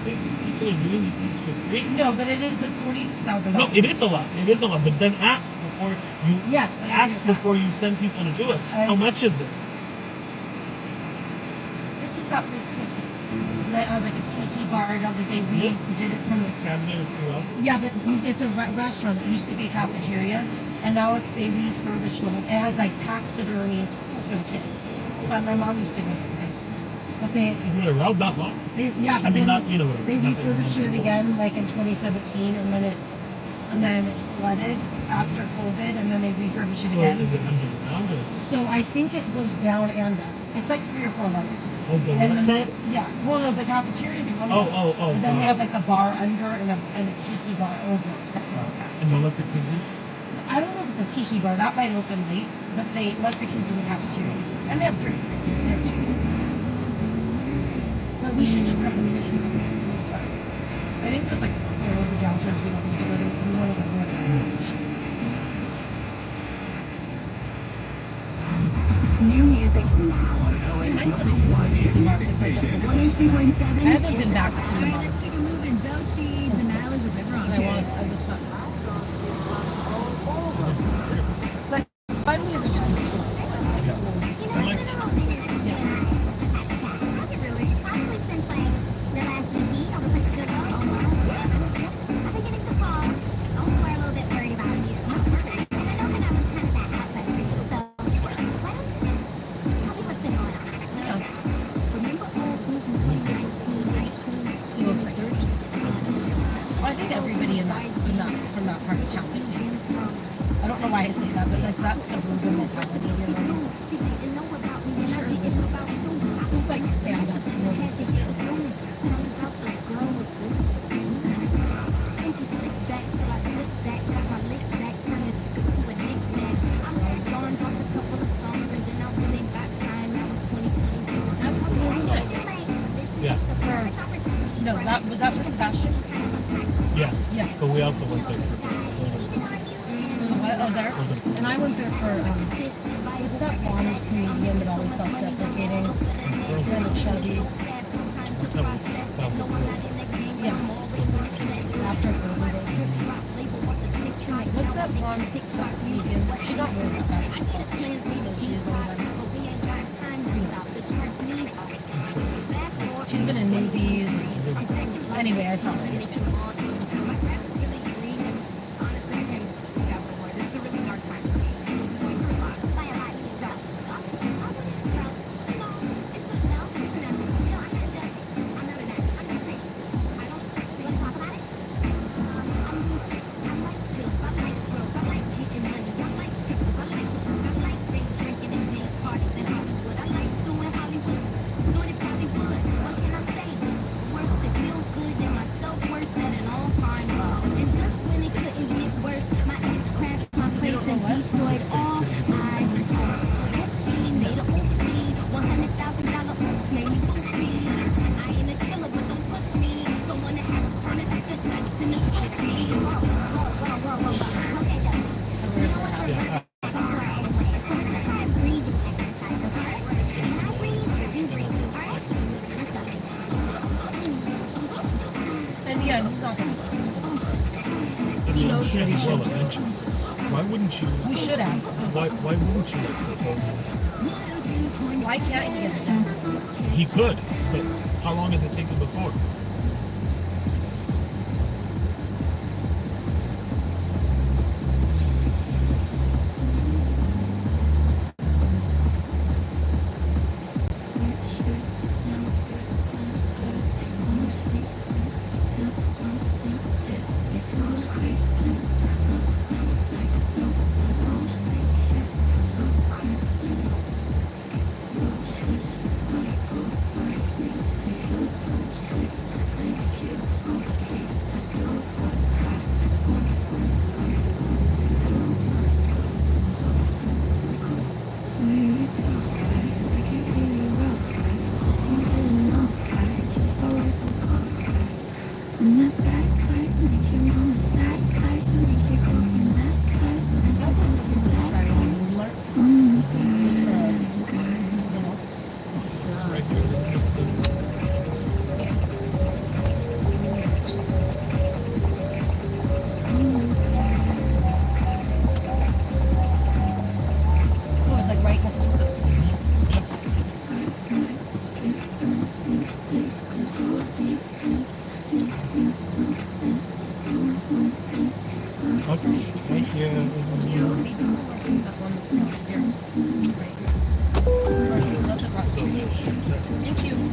[SPEAKER 15] think people are doing these things for free?
[SPEAKER 9] No, but it is at $40,000.
[SPEAKER 15] No, it is a lot. It is a lot. But then ask before you before you send people to do it. How much is this?
[SPEAKER 9] This is up this like a tiki bar the other day. We did it from
[SPEAKER 15] Cabinet or curiosity.
[SPEAKER 9] Yeah, but it's a restaurant. It used to be a cafeteria, and now it's they refurbished it. It has like taxidermy. It's cool for the kids. But my mom used to go to this. But they
[SPEAKER 15] been around that long.
[SPEAKER 9] They refurbished it again like in 2017, and then it flooded after COVID, and then they refurbished it again.
[SPEAKER 15] Is it underground?
[SPEAKER 9] So I think it goes down and up. It's like 3 or 4 levels.
[SPEAKER 15] Oh, the restaurant?
[SPEAKER 9] Well, no, the cafeteria is one.
[SPEAKER 15] Oh.
[SPEAKER 9] And then they have like a bar under and a tiki bar over.
[SPEAKER 15] And they let the kids in?
[SPEAKER 9] I don't know if it's a tiki bar. That might open late, but they let the kids in the cafeteria, and they have drinks there too. But we should just have them too. I think there's like over downstairs. We don't need to go to. We want to go there.
[SPEAKER 8] New music now.
[SPEAKER 9] I haven't been back to the
[SPEAKER 8] Let's keep it moving. Dolce, the mileage of everyone.
[SPEAKER 9] I was fun. It's like 5 minutes of just school. Why I say that, but like that's the Ruben mentality here, right? Sure, just like stand up, No, that was that for Sebastian?
[SPEAKER 15] Yes.
[SPEAKER 9] Yeah.
[SPEAKER 15] But we also went there for
[SPEAKER 9] there? And I went there for, what's that blonde comedian that always self-deprecating? Kind of chubby. Yeah. After Urban What's that blonde comedian? She's not really that bad. She's been in movies. Anyway, I saw her.
[SPEAKER 15] Well, eventually. Why wouldn't you?
[SPEAKER 9] We should have.
[SPEAKER 15] Why wouldn't you propose it?
[SPEAKER 9] Why can't he get it done?
[SPEAKER 15] He could, but how long has it taken before?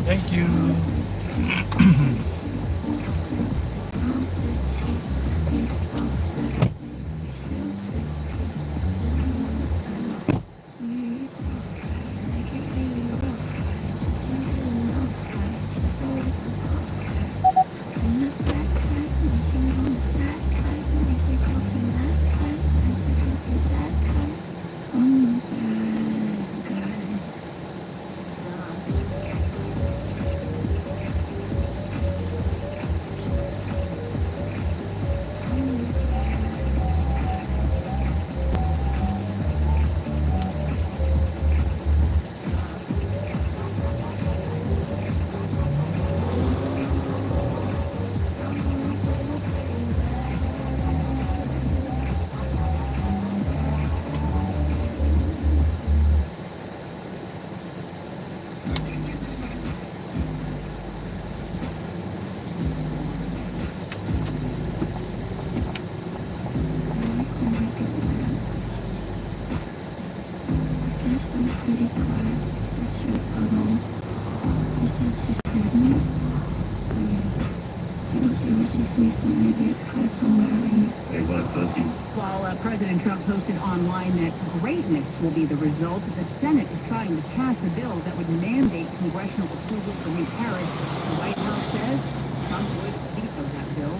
[SPEAKER 15] Thank you.
[SPEAKER 23] While President Trump posted online that greatness will be the result, the Senate is trying to pass a bill that would mandate congressional approval for new tariffs. The White House says Trump would veto that bill.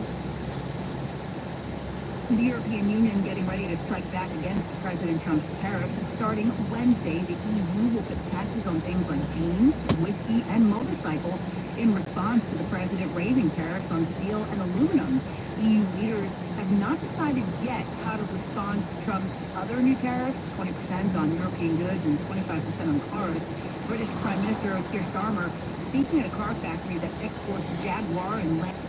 [SPEAKER 23] The European Union getting ready to strike back against President Trump's tariffs. Starting Wednesday, the EU will put taxes on things like jeans, whiskey, and motorcycles in response to the president raising tariffs on steel and aluminum. EU leaders have not decided yet how to respond to Trump's other new tariffs, 20% on European goods and 25% on cars. British Prime Minister Keir Starmer speaking at a car factory that exports Jaguar and Land.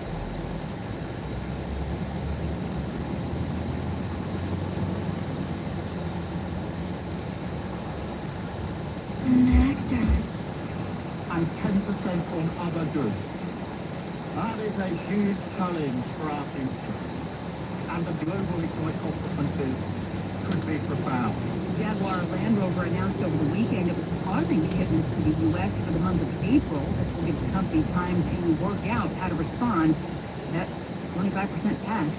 [SPEAKER 22] And 10% on other goods. That is a huge challenge for our future. And the global economic consequences could be profound.
[SPEAKER 23] Jaguar Land Rover announced over the weekend it was pausing shipments to the U.S. for the month of April. This will give the company time to work out how to respond to that 25% tax.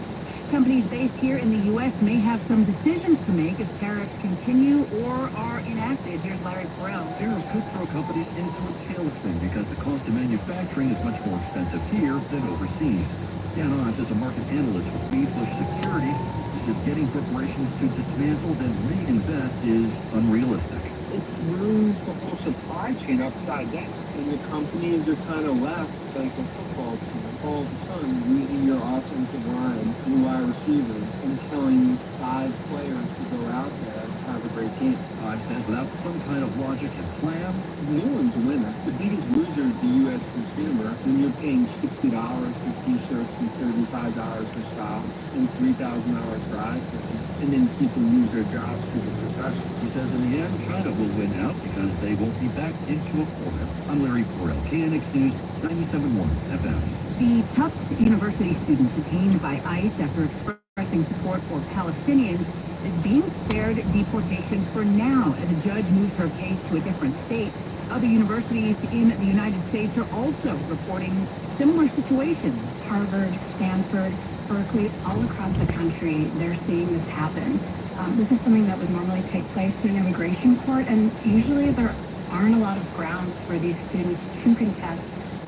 [SPEAKER 23] Companies based here in the U.S. may have some decisions to make if tariffs continue or are enacted. Here's Larry Perel.
[SPEAKER 24] Tariffs could throw companies into a tailspin because the cost of manufacturing is much more expensive here than overseas. Dan Oz is a market analyst with Beasley Securities. He says getting corporations to dismantle then reinvest is unrealistic.
[SPEAKER 25] It's room the whole supply chain upside down, and the companies are kind of left like a football team, all of a sudden using your offensive line, your wide receivers, and telling 5 players to go out there and have a great game.
[SPEAKER 24] I says without some kind of logic and plan,
[SPEAKER 25] No one's a winner. The biggest loser is the U.S. consumer when you're paying $60 for T-shirts and $35 for socks and $3,000 for iPhones, and then people lose their jobs to the recession.
[SPEAKER 24] He says in the end, China will win out because they won't be backed into a corner. I'm Larry Porrell, KNX News, 97.1 FM.
[SPEAKER 23] The Tufts University student detained by ICE after expressing support for Palestinians is being spared deportation for now as a judge moves her case to a different state. Other universities in the United States are also reporting similar situations.
[SPEAKER 3] Harvard, Stanford, Berkeley, all across the country, they're seeing this happen. This is something that would normally take place in an immigration court, and usually there aren't a lot of grounds for these students to contest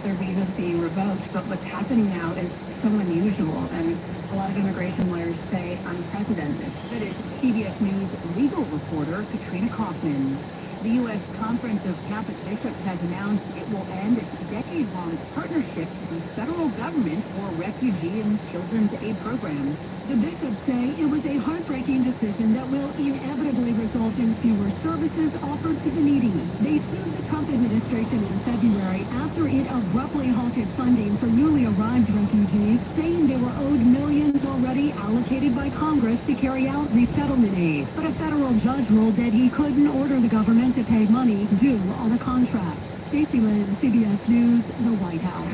[SPEAKER 3] their visas being revoked, but what's happening now is so unusual, and a lot of immigration lawyers say unprecedented.
[SPEAKER 23] That is CBS News legal reporter Katrina Kaufman. The U.S. Conference of Catholic Bishops has announced it will end its decade-long partnership with the federal government for refugee and children's aid programs.
[SPEAKER 11] The bishops say it was a heartbreaking decision that will inevitably result in fewer services offered to the needy. They sued the Trump administration in February after it abruptly halted funding for newly arrived refugees, saying they were owed millions already allocated by Congress to carry out resettlement aid. But a federal judge ruled that he couldn't order the government to pay money due on a contract. Stacey Lynn, CBS News, the White House.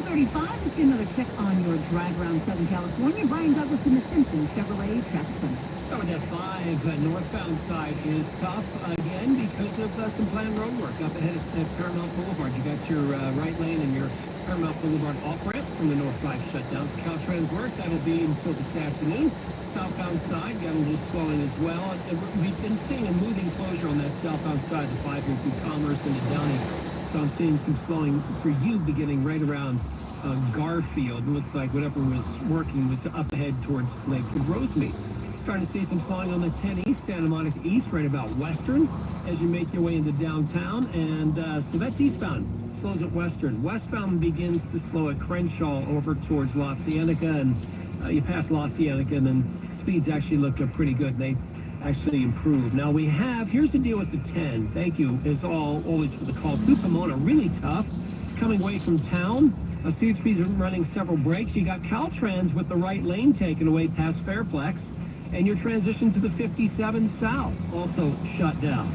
[SPEAKER 23] 12:35, let's get another check on your drive around Southern California. Brian Douglas in the Simpson Chevrolet Traffic Center.
[SPEAKER 4] Starting at 5, northbound side is tough again because of some planned road work up ahead at Paramount Boulevard. You got your right lane and your Paramount Boulevard off-ramp from the north side shut down. Caltrans work, that'll be until this afternoon. Southbound side got a little swelling as well. We've been seeing a moving closure on that southbound side, the 5 here through Commerce into Downey. So I'm seeing some slowing for you beginning right around Garfield. It looks like whatever was working was up ahead towards Lakewood Rosemead. Starting to see some slowing on the 10 East, Santa Monica East, right about Western, as you make your way into downtown. And so that's eastbound. Slows at Western. Westbound begins to slow at Crenshaw over towards La Cienega, and you pass La Cienega, and then speeds actually look pretty good. They actually improved. Now we have, here's the deal with the 10. Thank you, as always, for the call. To Pomona, really tough. Coming away from town. CHP's running several breaks. You got Caltrans with the right lane taken away past Fairplex. And your transition to the 57 South also shut down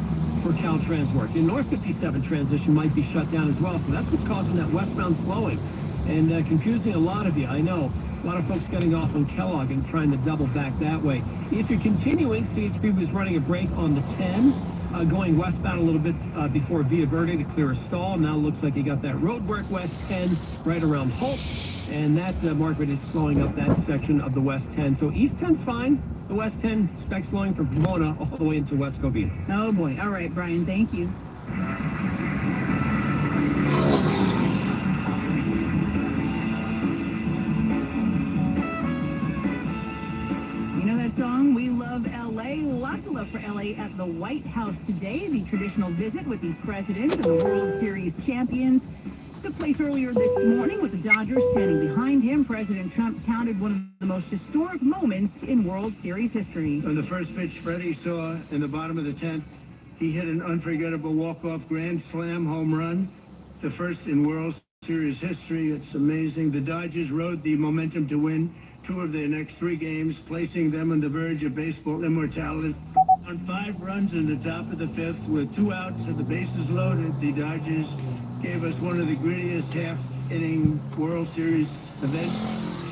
[SPEAKER 4] for Caltrans work. Your North 57 transition might be shut down as well. So that's what's causing that westbound slowing and confusing a lot of you. I know a lot of folks getting off on Kellogg and trying to double back that way. If you're continuing, CHP was running a break on the 10, going westbound a little bit before Via Verde to clear a stall. Now it looks like you got that road work west 10 right around Holt. And that, Margaret, is slowing up that section of the west 10. So east 10's fine. The west 10 spec slowing from Pomona all the way into West Covina.
[SPEAKER 23] Oh, boy. All right, Brian, thank you. You know that song, We Love L.A.? Lots of love for L.A. at the White House today. The traditional visit with the president of the World Series champions took place earlier this morning with the Dodgers standing behind him. President Trump counted one of the most historic moments in World Series history.
[SPEAKER 5] On the first pitch Freddie saw in the bottom of the 10th, he hit an unforgettable walk-off grand slam home run, the first in World Series history. It's amazing. The Dodgers rode the momentum to win 2 of their next 3 games, placing them on the verge of baseball immortality. On 5 runs in the top of the 5th with 2 outs and the bases loaded, the Dodgers gave us one of the grittiest half-inning World Series event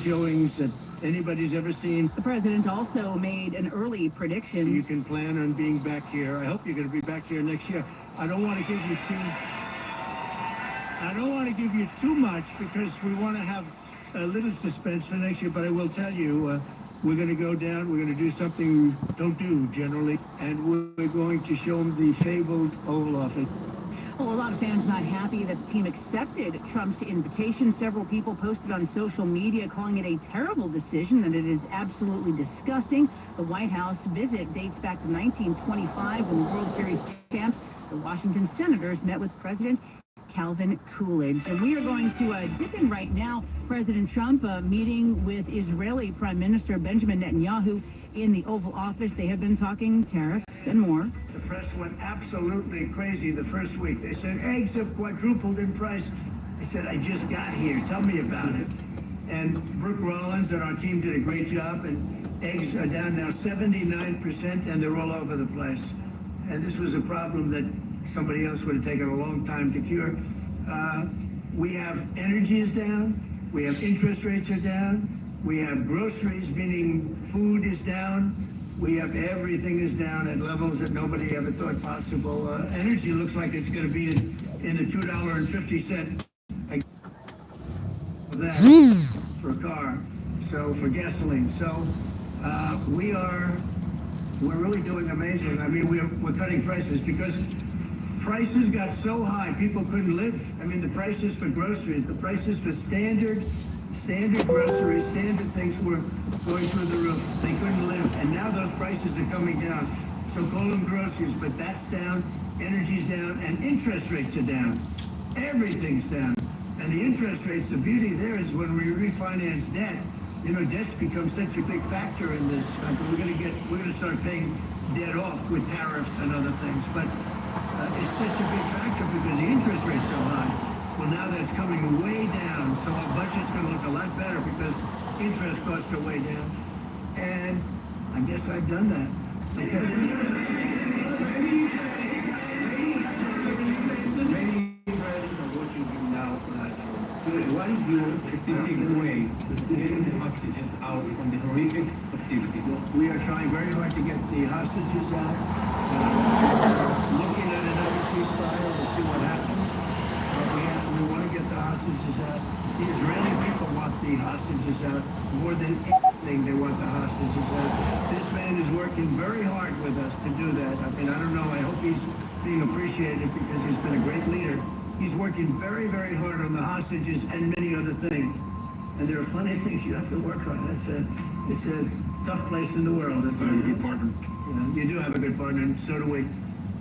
[SPEAKER 5] showings that anybody's ever seen.
[SPEAKER 23] The president also made an early prediction.
[SPEAKER 5] You can plan on being back here. I hope you're going to be back here next year. I don't want to give you too much because we want to have a little suspense for next year, but I will tell you, we're going to go down, we're going to do something we don't do generally, and we're going to show them the fabled Oval Office.
[SPEAKER 23] Well, a lot of fans not happy that the team accepted Trump's invitation. Several people posted on social media calling it a terrible decision, and it is absolutely disgusting. The White House visit dates back to 1925 when the World Series champs, the Washington Senators, met with President Calvin Coolidge. And we are going to dip in right now. President Trump meeting with Israeli Prime Minister Benjamin Netanyahu in the Oval Office. They have been talking tariffs and more.
[SPEAKER 5] The press went absolutely crazy the first week. They said eggs have quadrupled in price. I said, I just got here. Tell me about it. And Brooke Rollins and our team did a great job, and eggs are down now 79%, and they're all over the place. And this was a problem that somebody else would have taken a long time to cure. We have energy is down. We have interest rates are down. We have groceries, meaning food is down. We have everything is down at levels that nobody ever thought possible. Energy looks like it's going to be in the $2.50 that for a car, so for gasoline. So we're really doing amazing. I mean, we're cutting prices because prices got so high people couldn't live. I mean, the prices for groceries, the prices for standard groceries, standard things were going through the roof. They couldn't live, and now those prices are coming down. So call them groceries, but that's down, energy's down, and interest rates are down. Everything's down. And the interest rates, the beauty there is when we refinance debt, you know, debt's become such a big factor in this country. We're going to start paying debt off with tariffs and other things. But it's such a big factor because the interest rate's so high. Well, now that's coming way down, so our budget's going to look a lot better because interest costs are way down. And I guess I've done that.
[SPEAKER 13] What is your specific way to get the hostages out from the horrific facility?
[SPEAKER 5] We are trying very hard to get the hostages out. Looking at another ceasefire to see what happens. We want to get the hostages out. The Israeli people want the hostages out more than anything. They want the hostages out. This man is working very hard with us to do that. I mean, I don't know. I hope he's being appreciated because he's been a great leader. He's working very, very hard on the hostages and many other things. And there are plenty of things you have to work on. It's a tough place in the world. It's a good partner. You do have a good partner, and so do we.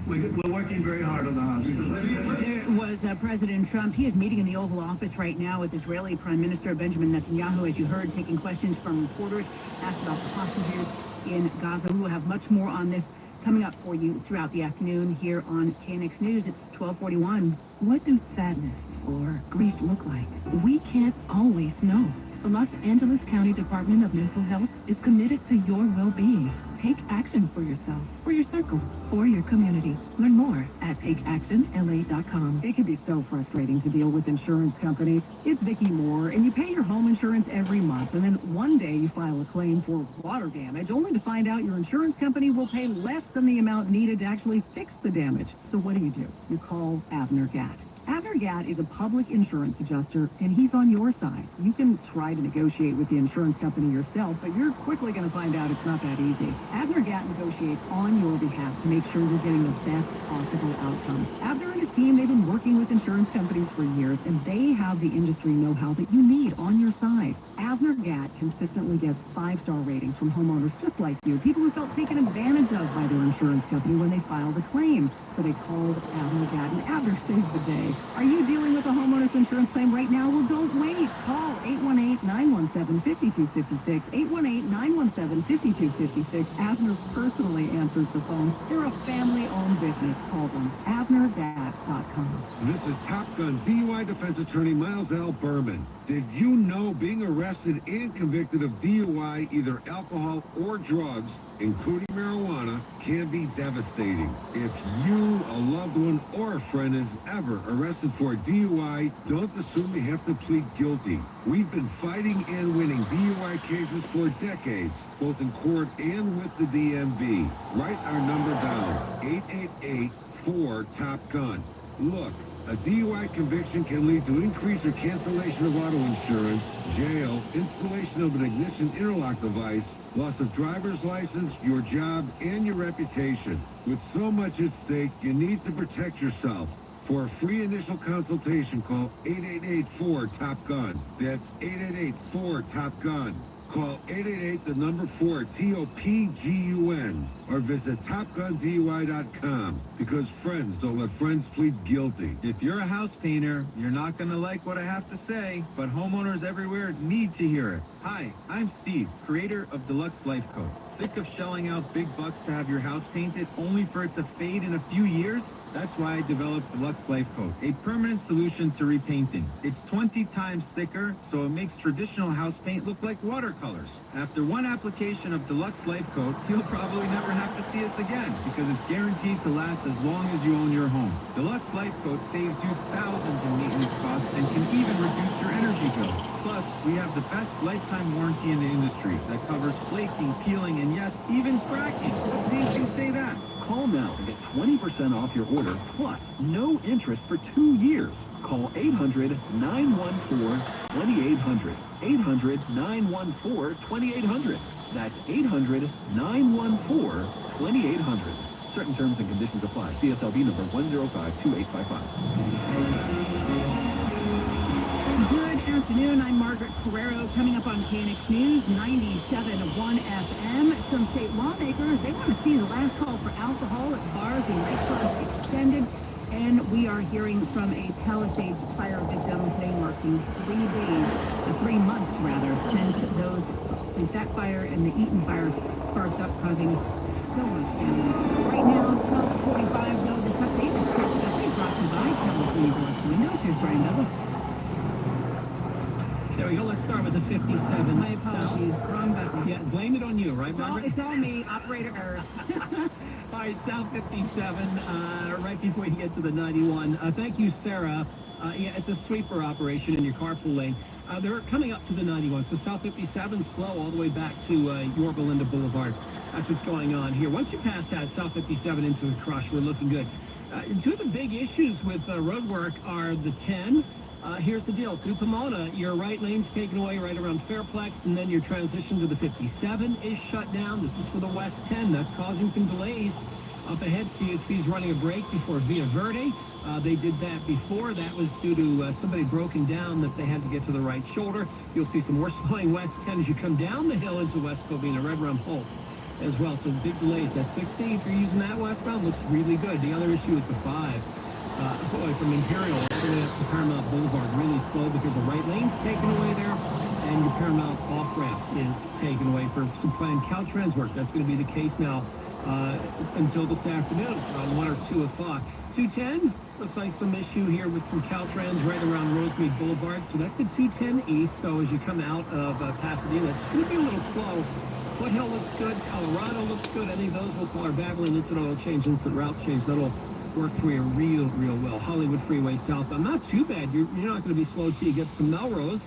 [SPEAKER 5] We're working very hard on the hostages.
[SPEAKER 23] There was President Trump. He is meeting in the Oval Office right now with Israeli Prime Minister Benjamin Netanyahu, as you heard, taking questions from reporters asked about the hostages in Gaza. We will have much more on this coming up for you throughout the afternoon here on KNX News. It's 12:41. What do sadness or grief look like? We can't always know. The Los Angeles County Department of Mental Health is committed to your well-being. Take action for yourself, for your circle, for your community. Learn more at takeactionla.com. It can be so frustrating to deal with insurance companies. It's Vicki Moore, and you pay your home insurance every month, and then one day you file a claim for water damage, only to find out your insurance company will pay less than the amount needed to actually fix the damage. So what do? You call Avner Gatt. Avner Gatt is a public insurance adjuster, and he's on your side. You can try to negotiate with the insurance company yourself, but you're quickly going to find out it's not that easy. Avner Gatt negotiates on your behalf to make sure you're getting the best possible outcome. Avner and his team, they've been working with insurance companies for years, and they have the industry know-how that you need on your side. Avner Gatt consistently gets 5-star ratings from homeowners just like you, people who felt taken advantage of by their insurance company when they filed a claim. So they called Avner Gatt, and Avner saved the day. Are you dealing with a homeowner's insurance claim right now? Well, don't wait. Call 818-917-5256, 818-917-5256. Avner personally answers the phone. They're a family-owned business. Call them. AvnerGatt.com.
[SPEAKER 14] This is Top Gun DUI defense attorney Miles L. Berman. Did you know being arrested and convicted of DUI, either alcohol or drugs, including marijuana, can be devastating? If you, a loved one, or a friend is ever arrested for a DUI, don't assume you have to plead guilty. We've been fighting and winning DUI cases for decades, both in court and with the DMV. Write our number down, 888-4-TOP-GUN. Look, a DUI conviction can lead to increase or cancellation of auto insurance, jail, installation of an ignition interlock device, loss of driver's license, your job, and your reputation. With so much at stake, you need to protect yourself. For a free initial consultation, call 888-4-TOP-GUN. That's 888-4-TOP-GUN. Call 888-4-TOPGUN or visit TopGunDUI.com because friends don't let friends plead guilty.
[SPEAKER 16] If you're a house painter, you're not going to like what I have to say, but homeowners everywhere need to hear it. Hi, I'm Steve, creator of Deluxe Life Coat. Sick of shelling out big bucks to have your house painted only for it to fade in a few years? That's why I developed Deluxe Life Coat, a permanent solution to repainting. It's 20 times thicker, so it makes traditional house paint look like watercolors. After one application of Deluxe Life Coat, you'll probably never have to see us again because it's guaranteed to last as long as you own your home. Deluxe Life Coat saves you thousands in maintenance costs and can even reduce your energy bill. Plus, we have the best lifetime warranty in the industry that covers flaking, peeling, and yes, even cracking. What makes you say that?
[SPEAKER 24] Call now and get 20% off your order, plus no interest for 2 years. Call 800-914-2800. 800-914-2800. That's 800-914-2800. Certain terms and conditions apply. CSLB number 1052855.
[SPEAKER 23] Good afternoon. I'm Margaret Carrero. Coming up on KNX News 97.1 FM. Some state lawmakers, they want to see the last call for alcohol at bars and nightclubs extended. And we are hearing from a Palisades fire victim today, marking 3 months since that fire and the Eaton fire sparked up, causing so much damage. Right now, 12:45, though, this update is brought to you by California Glass Windows. Here's Brian Douglas.
[SPEAKER 4] There we go. Let's start with the 57.
[SPEAKER 23] My apologies. Wrong button.
[SPEAKER 4] Yeah, blame it on you, right, Margaret?
[SPEAKER 23] It's all me. Operator error.
[SPEAKER 4] All right, South 57, right before you get to the 91. Thank you, Sarah. Yeah, it's a sweeper operation in your carpool lane. They're coming up to the 91, so South 57 slow all the way back to Yorba Linda Boulevard. That's what's going on here. Once you pass that South 57 into the crush, we're looking good. Two of the big issues with road work are the 10. Here's the deal. Through Pomona, your right lane's taken away right around Fairplex, and then your transition to the 57 is shut down. This is for the West 10. That's causing some delays. Up ahead, CSP's running a break before Via Verde. They did that before. That was due to somebody broken down that they had to get to the right shoulder. You'll see some more slowing West 10 as you come down the hill into West Covina, right around Holt as well. So big delays. That 60, if you're using that westbound, looks really good. The other issue is the 5. From Imperial all the way up to Paramount Boulevard, really slow because the right lane's taken away there, and your Paramount off-ramp is taken away for some planned Caltrans work. That's going to be the case now until this afternoon, around 1 or 2 o'clock. 210, looks like some issue here with some Caltrans right around Rosemead Boulevard. So that's the 210 east. So as you come out of Pasadena, it's going to be a little slow. Foothill looks good. Colorado looks good. Any of those will call our Valvoline Instant Oil Change, Instant Route Change. That'll work for you real well. Hollywood Freeway southbound, not too bad. You're not going to be slow till you get to Melrose.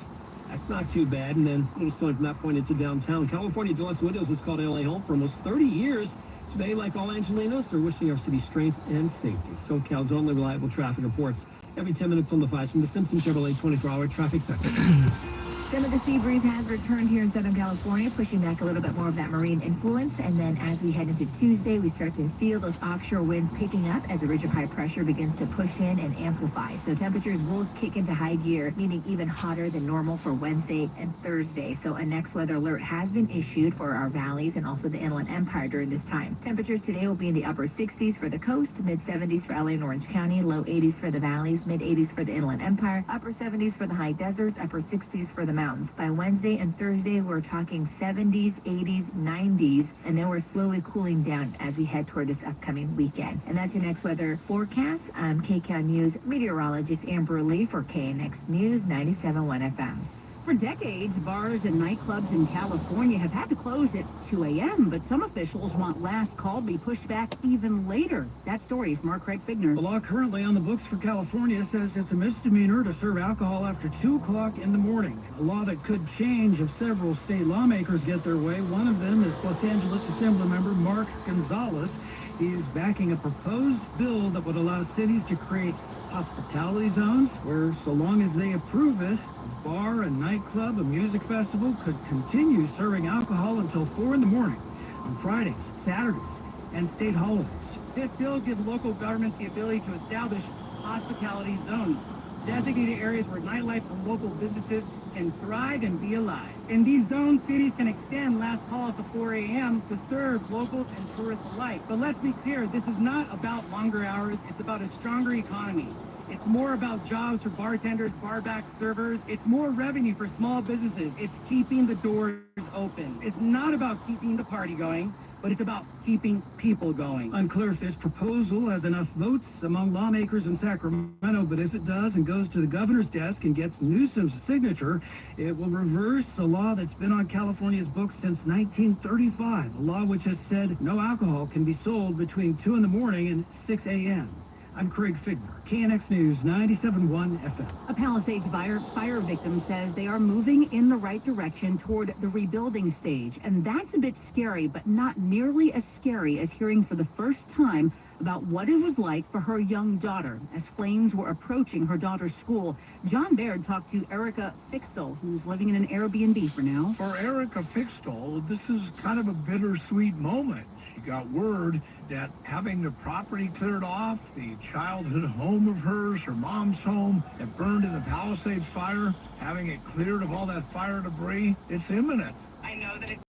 [SPEAKER 4] That's not too bad. And then a little slow from that point into downtown. California Deluxe Windows was called LA home for almost 30 years. Today, like all Angelinos, they're wishing our city strength and safety. SoCal's only reliable traffic reports every 10 minutes on the 5 from the Simpson Chevrolet 24-hour traffic sector.
[SPEAKER 17] Some of the sea breeze has returned here in Southern California, pushing back a little bit more of that marine influence. And then as we head into Tuesday, we start to feel those offshore winds picking up as a ridge of high pressure begins to push in and amplify. So temperatures will kick into high gear, meaning even hotter than normal for Wednesday and Thursday. So a next weather alert has been issued for our valleys and also the Inland Empire during this time. Temperatures today will be in the upper 60s for the coast, mid-70s for LA and Orange County, low 80s for the valleys, mid-80s for the Inland Empire, upper 70s for the high deserts, upper 60s for the mountains. By Wednesday and Thursday, we're talking 70s, 80s, 90s, and then we're slowly cooling down as we head toward this upcoming weekend. And that's your next weather forecast. I'm KCAL News meteorologist Amber Lee for KNX News 97.1 FM.
[SPEAKER 23] For decades, bars and nightclubs in California have had to close at 2 a.m., but some officials want last call to be pushed back even later. That story is Mark Craig Figner.
[SPEAKER 19] The law currently on the books for California says it's a misdemeanor to serve alcohol after 2 o'clock in the morning. A law that could change if several state lawmakers get their way. One of them is Los Angeles Assemblymember Mark Gonzalez. He's backing a proposed bill that would allow cities to create hospitality zones where, so long as they approve it, a bar, a nightclub, a music festival could continue serving alcohol until 4 in the morning on Fridays, Saturdays, and state holidays. This bill gives local governments the ability to establish hospitality zones, designated areas where nightlife and local businesses
[SPEAKER 2] can thrive and be alive. In these zones, cities can extend last calls to 4 a.m. to serve locals and tourists alike. But let's be clear, this is not about longer hours. It's about a stronger economy. It's more about jobs for bartenders, barback servers. It's more revenue for small businesses. It's keeping the doors open. It's not about keeping the party going, but it's about keeping people going.
[SPEAKER 19] Unclear if this proposal has enough votes among lawmakers in Sacramento, but if it does and goes to the governor's desk and gets Newsom's signature, it will reverse a law that's been on California's books since 1935, a law which has said no alcohol can be sold between 2 in the morning and 6 a.m. I'm Craig Figner, KNX News 97.1 FM.
[SPEAKER 23] A Palisades fire victim says they are moving in the right direction toward the rebuilding stage, and that's a bit scary, but not nearly as scary as hearing for the first time about what it was like for her young daughter as flames were approaching her daughter's school. John Baird talked to Erica Fixtel, who's living in an Airbnb for now.
[SPEAKER 7] For Erica Fixtel, this is kind of a bittersweet moment. She got word that having the property cleared off, the childhood home of hers, her mom's home, that burned in the Palisades fire, having it cleared of all that fire debris, it's imminent.
[SPEAKER 23] I know that it's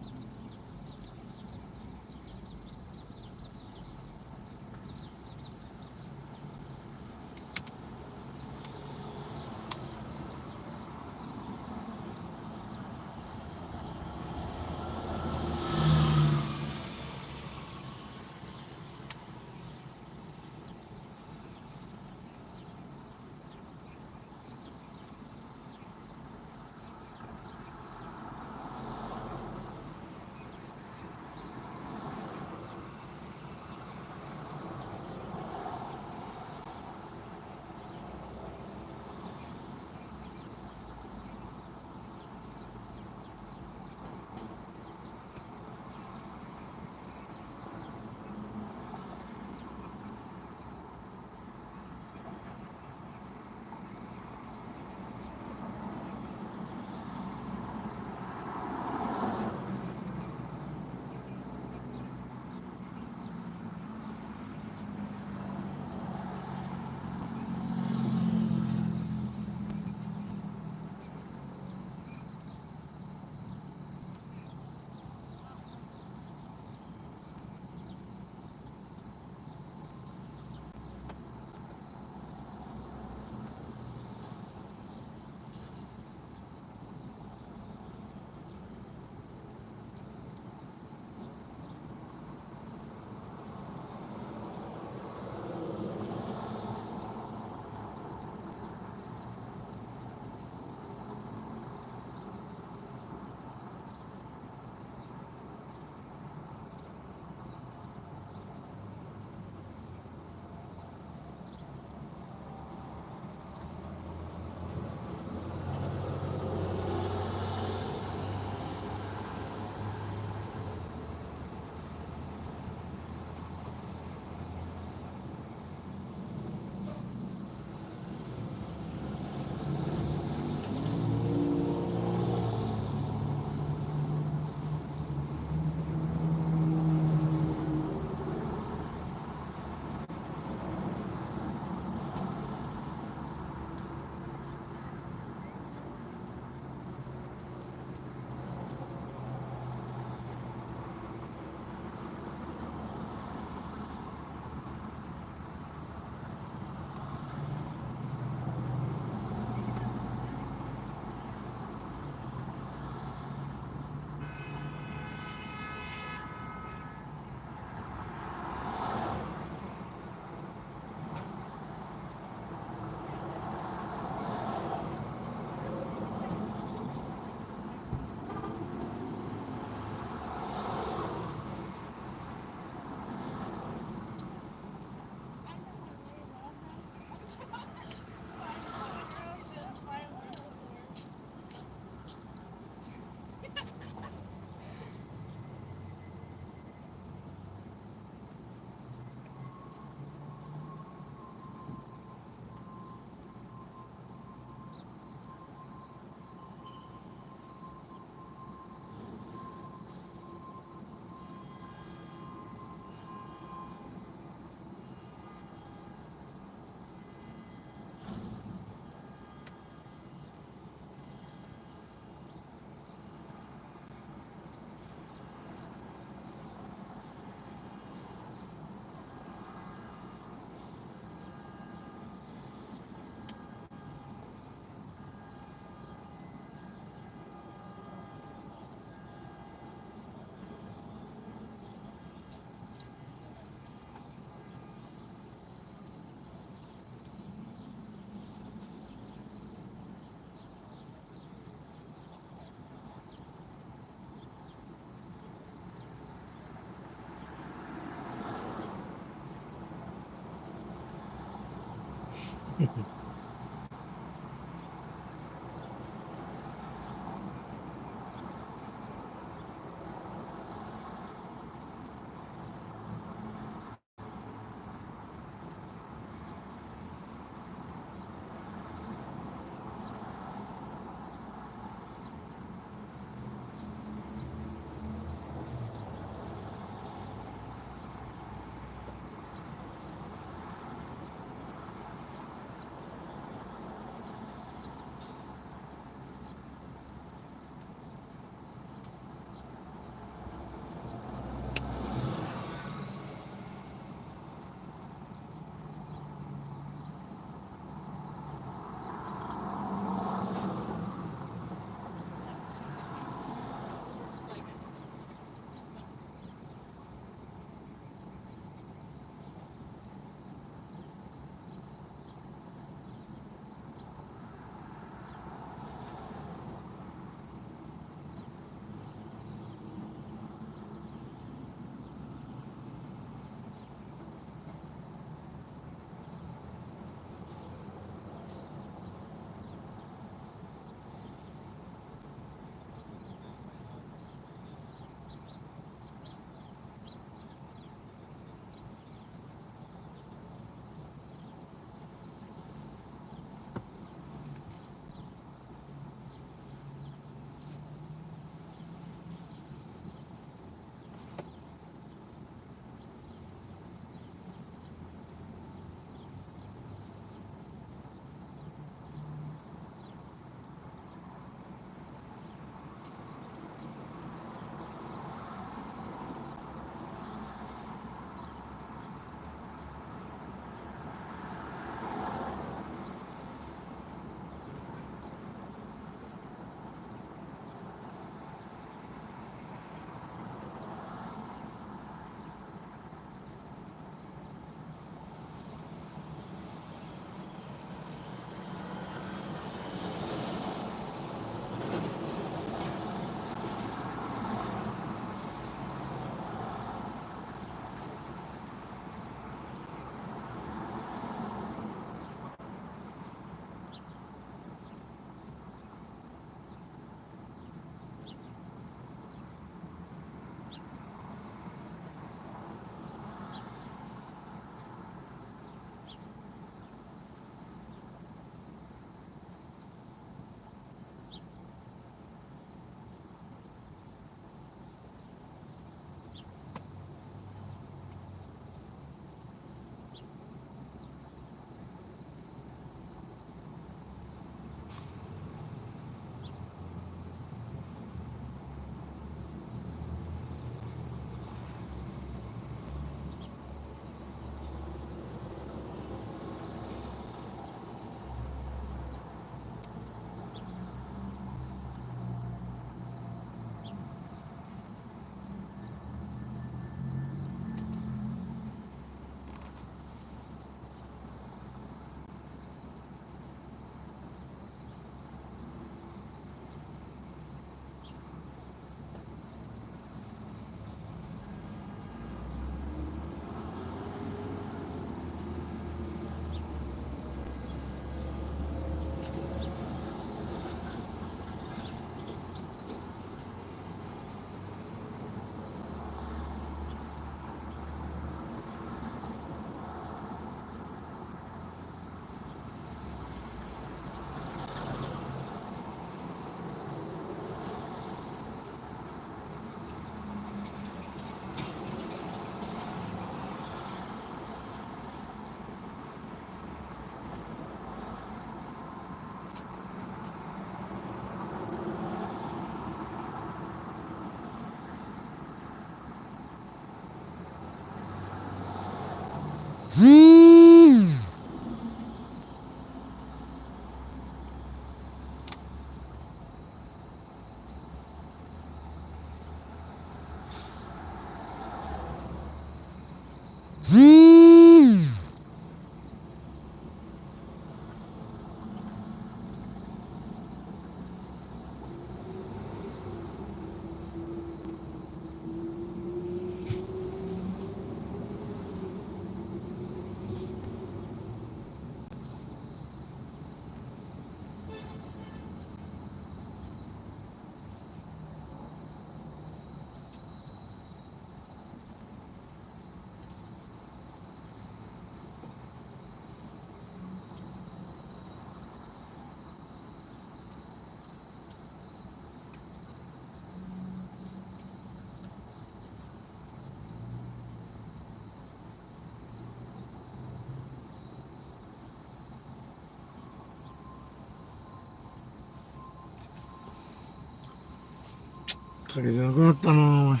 [SPEAKER 15] かりづらくなったな。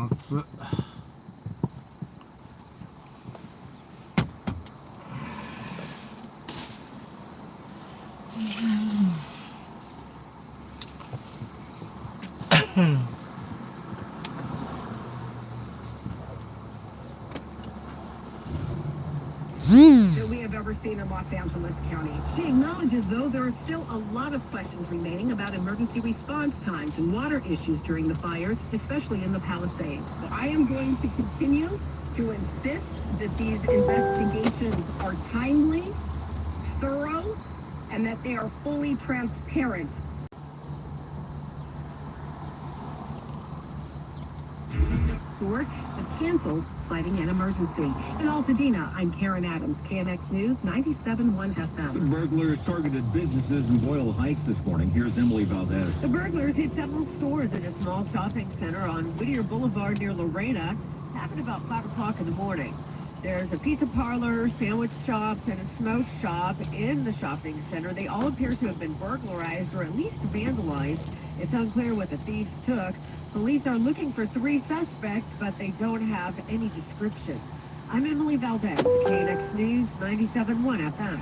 [SPEAKER 15] 暑っ。
[SPEAKER 1] That we have ever seen in Los Angeles County. She acknowledges, though, there are still a lot of questions remaining about emergency response times and water issues during the fires, especially in the Palisades. So I am going to continue to insist that these investigations are timely, thorough, and that they are fully transparent. Work has canceled, citing an emergency. In Altadena, I'm Karen Adams, KNX News, 97.1 FM.
[SPEAKER 24] Burglars targeted businesses in Boyle Heights this morning. Here's Emily Valdez.
[SPEAKER 1] The burglars hit several stores in a small shopping center on Whittier Boulevard near Lorena. Happened about 5 o'clock in the morning. There's a pizza parlor, sandwich shops, and a smoke shop in the shopping center. They all appear to have been burglarized or at least vandalized. It's unclear what the thieves took. Police are looking for 3 suspects, but they don't have any description. I'm Emily Valdez, KNX News, 97.1 FM.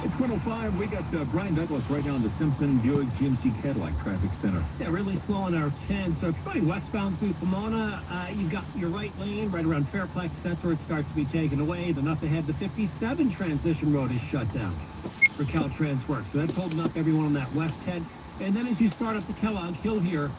[SPEAKER 24] It's 105. We got Brian Douglas right now in the Simpson Buick GMC Cadillac Traffic Center.
[SPEAKER 4] Yeah, really slow on our 10. So if you're going westbound through Pomona, you've got your right lane right around Fairplex. That's where it starts to be taken away. Then up ahead, the 57 transition road is shut down for Caltrans work. So that's holding up everyone on that west head. And then as you start up the Kellogg Hill here,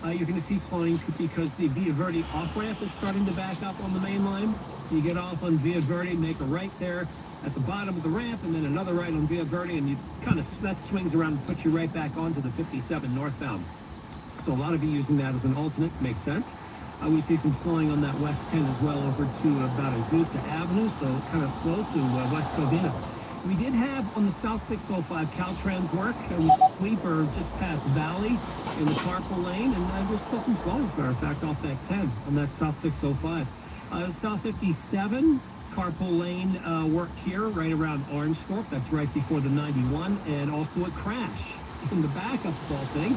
[SPEAKER 4] you're going to see slowing because the Via Verde off-ramp is starting to back up on the main line. You get off on Via Verde, make a right there at the bottom of the ramp, and then another right on Via Verde, and you kind of, that swings around and puts you right back onto the 57 northbound. So a lot of you using that as an alternate, makes sense. We see some slowing on that west 10 as well over to about Azusa Avenue, so kind of slow to West Covina. We did have on the South 605 Caltrans work, a sweeper just past Valley in the carpool lane, and there's still some slowing, as a matter of fact, off that 10 on that South 605. South 57 carpool lane work here right around Orangethorpe. That's right before the 91, and also a crash in the back of the whole thing.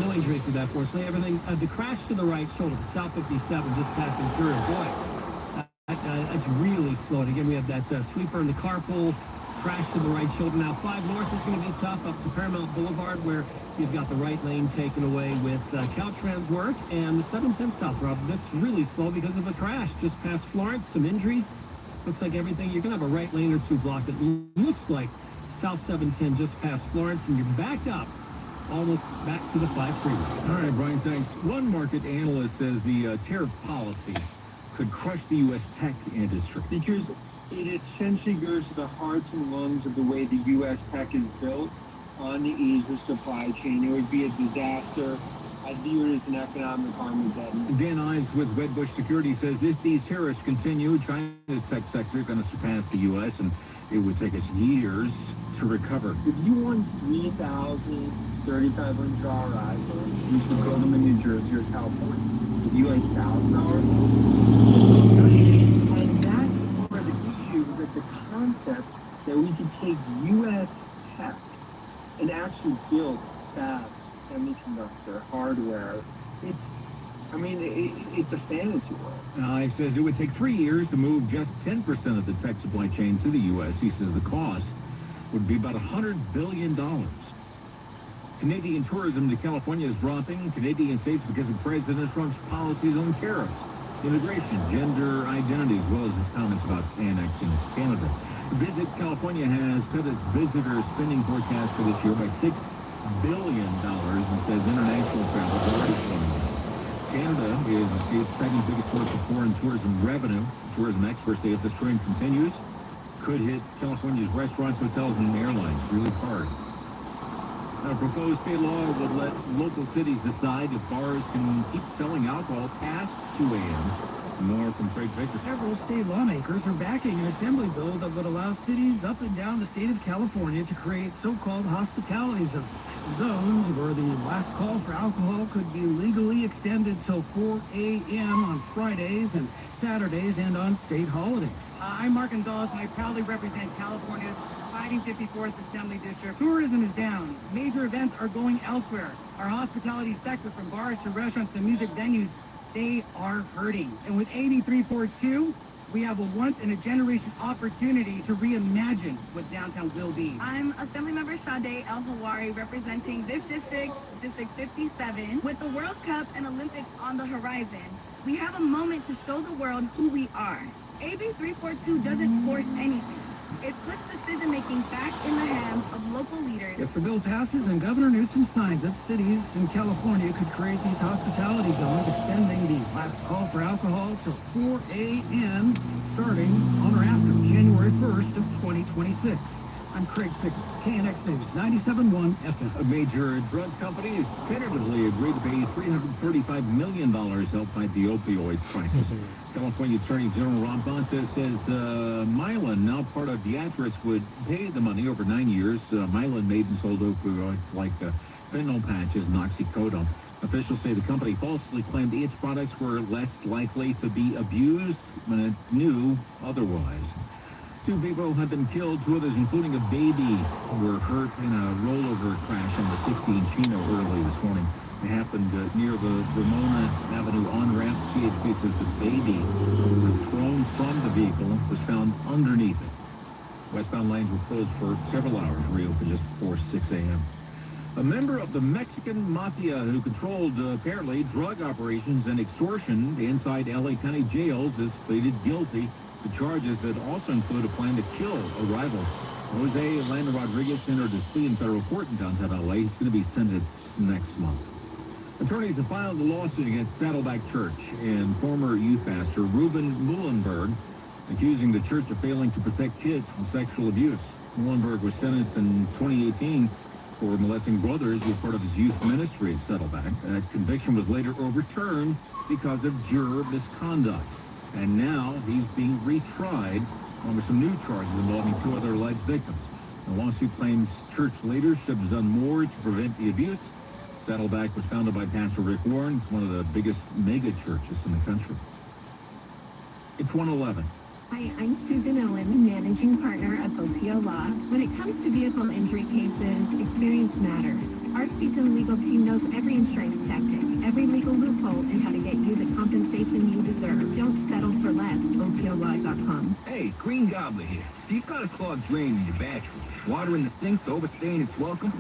[SPEAKER 4] No injuries to that, fortunately. Everything, the crash to the right shoulder, South 57, just past Imperial. Boy, that's really slow. And again, we have that sweeper in the carpool, crash to the right shoulder. Now, 5 North is going to be tough up to Paramount Boulevard, where you've got the right lane taken away with Caltrans work, and the 710 South Rob. That's really slow because of a crash just past Florence. Some injuries. Looks like everything. You're going to have a right lane or 2 blocked. It looks like South 710 just past Florence, and you're backed up almost back to the 5 freeway.
[SPEAKER 24] All right, Brian, thanks. One market analyst says the tariff policy could crush the U.S. tech industry.
[SPEAKER 25] Because it essentially goes to the hearts and lungs of the way the U.S. tech is built on the ease of supply chain. It would be a disaster. I view it as an economic Armageddon.
[SPEAKER 24] Dan Ives with Wedbush Security says if these tariffs continue, China's tech sector is going to surpass the U.S., and it would take us years to recover.
[SPEAKER 25] If you want 3,000, 3,500 iPhones, you should build them in New Jersey or California. If you like $1,000, and that's where the issue is, that the concept that we could take U.S. tech and actually build fabs, semiconductor, hardware, it's a fantasy world.
[SPEAKER 24] He says it would take 3 years to move just 10% of the tech supply chain to the U.S. He says the cost would be about $100 billion. Canadian tourism to California is dropping. Canadian states because of President Trump's policies on tariffs, immigration, gender identity, as well as his comments about annexing Canada. Visit California has cut its visitor spending forecast for this year by $6 billion and says international travel is already slowing down. Canada is the state's second biggest source of foreign tourism revenue. Tourism experts say if this trend continues, could hit California's restaurants, hotels, and airlines really hard. Now, proposed state law would let local cities decide if bars can keep selling alcohol past 2 a.m. More from Craig Baker.
[SPEAKER 19] Several state lawmakers are backing an assembly bill that would allow cities up and down the state of California to create so-called hospitality zones where the last call for alcohol could be legally extended till 4 a.m. on Fridays and Saturdays and on state holidays. I'm Mark Gonzalez, and I proudly represent California's fighting 54th Assembly District. Tourism is down. Major events are going elsewhere. Our hospitality sector, from bars to restaurants to music venues, they are hurting. And with AB 342, we have a once-in-a-generation opportunity to reimagine what downtown will be.
[SPEAKER 3] I'm Assemblymember Sade El Hawari, representing this district, District 57. With the World Cup and Olympics on the horizon, we have a moment to show the world who we are. AB 342 doesn't force anything. It puts decision-making back in the hands of local leaders.
[SPEAKER 19] If the bill passes and Governor Newsom signs it, cities in California could create these hospitality zones, extending the last call for alcohol till 4 a.m. starting on or after January 1st of 2026. I'm Craig Sickles, KNX News, 97.1 FM.
[SPEAKER 6] A major drug company has tentatively agreed to pay $335 million to help fight the opioid crisis. California Attorney General Ron Bonta says Mylan, now part of Viatris, would pay the money over 9 years. Mylan made and sold opioids like fentanyl patches and oxycodone. Officials say the company falsely claimed its products were less likely to be abused when it knew otherwise. 2 people have been killed, 2 others, including a baby, were hurt in a rollover crash on the 60 in Chino early this morning. It happened near the Ramona Avenue on-ramp. CHP says the baby was thrown from the vehicle, was found underneath it. Westbound lanes were closed for several hours, reopened just before 6 a.m. A member of the Mexican mafia who controlled, apparently, drug operations and extortion inside L.A. County jails is pleaded guilty. The charges that also include a plan to kill a rival. Jose Lando Rodriguez entered his plea in federal court in downtown L.A. He's going to be sentenced next month. Attorneys have filed a lawsuit against Saddleback Church and former youth pastor Reuben Muhlenberg, accusing the church of failing to protect kids from sexual abuse. Muhlenberg was sentenced in 2018 for molesting brothers as part of his youth ministry at Saddleback. That conviction was later overturned because of juror misconduct. And now he's being retried over some new charges involving 2 other alleged victims. The lawsuit claims church leadership has done more to prevent the abuse. Saddleback was founded by Pastor Rick Warren. It's one of the biggest mega churches in the country. It's 1:11.
[SPEAKER 11] Hi, I'm Susan Owen, managing partner of OPO Law. When it comes to vehicle injury cases, experience matters. Our seasoned legal team knows every insurance tactic, every legal loophole, and how to get you the compensation you deserve. Don't settle for less. OPOLaw.com.
[SPEAKER 12] Hey, Green Gobbler here. So you've got a clogged drain in your bathroom. Water in the sink's overstaying its welcome.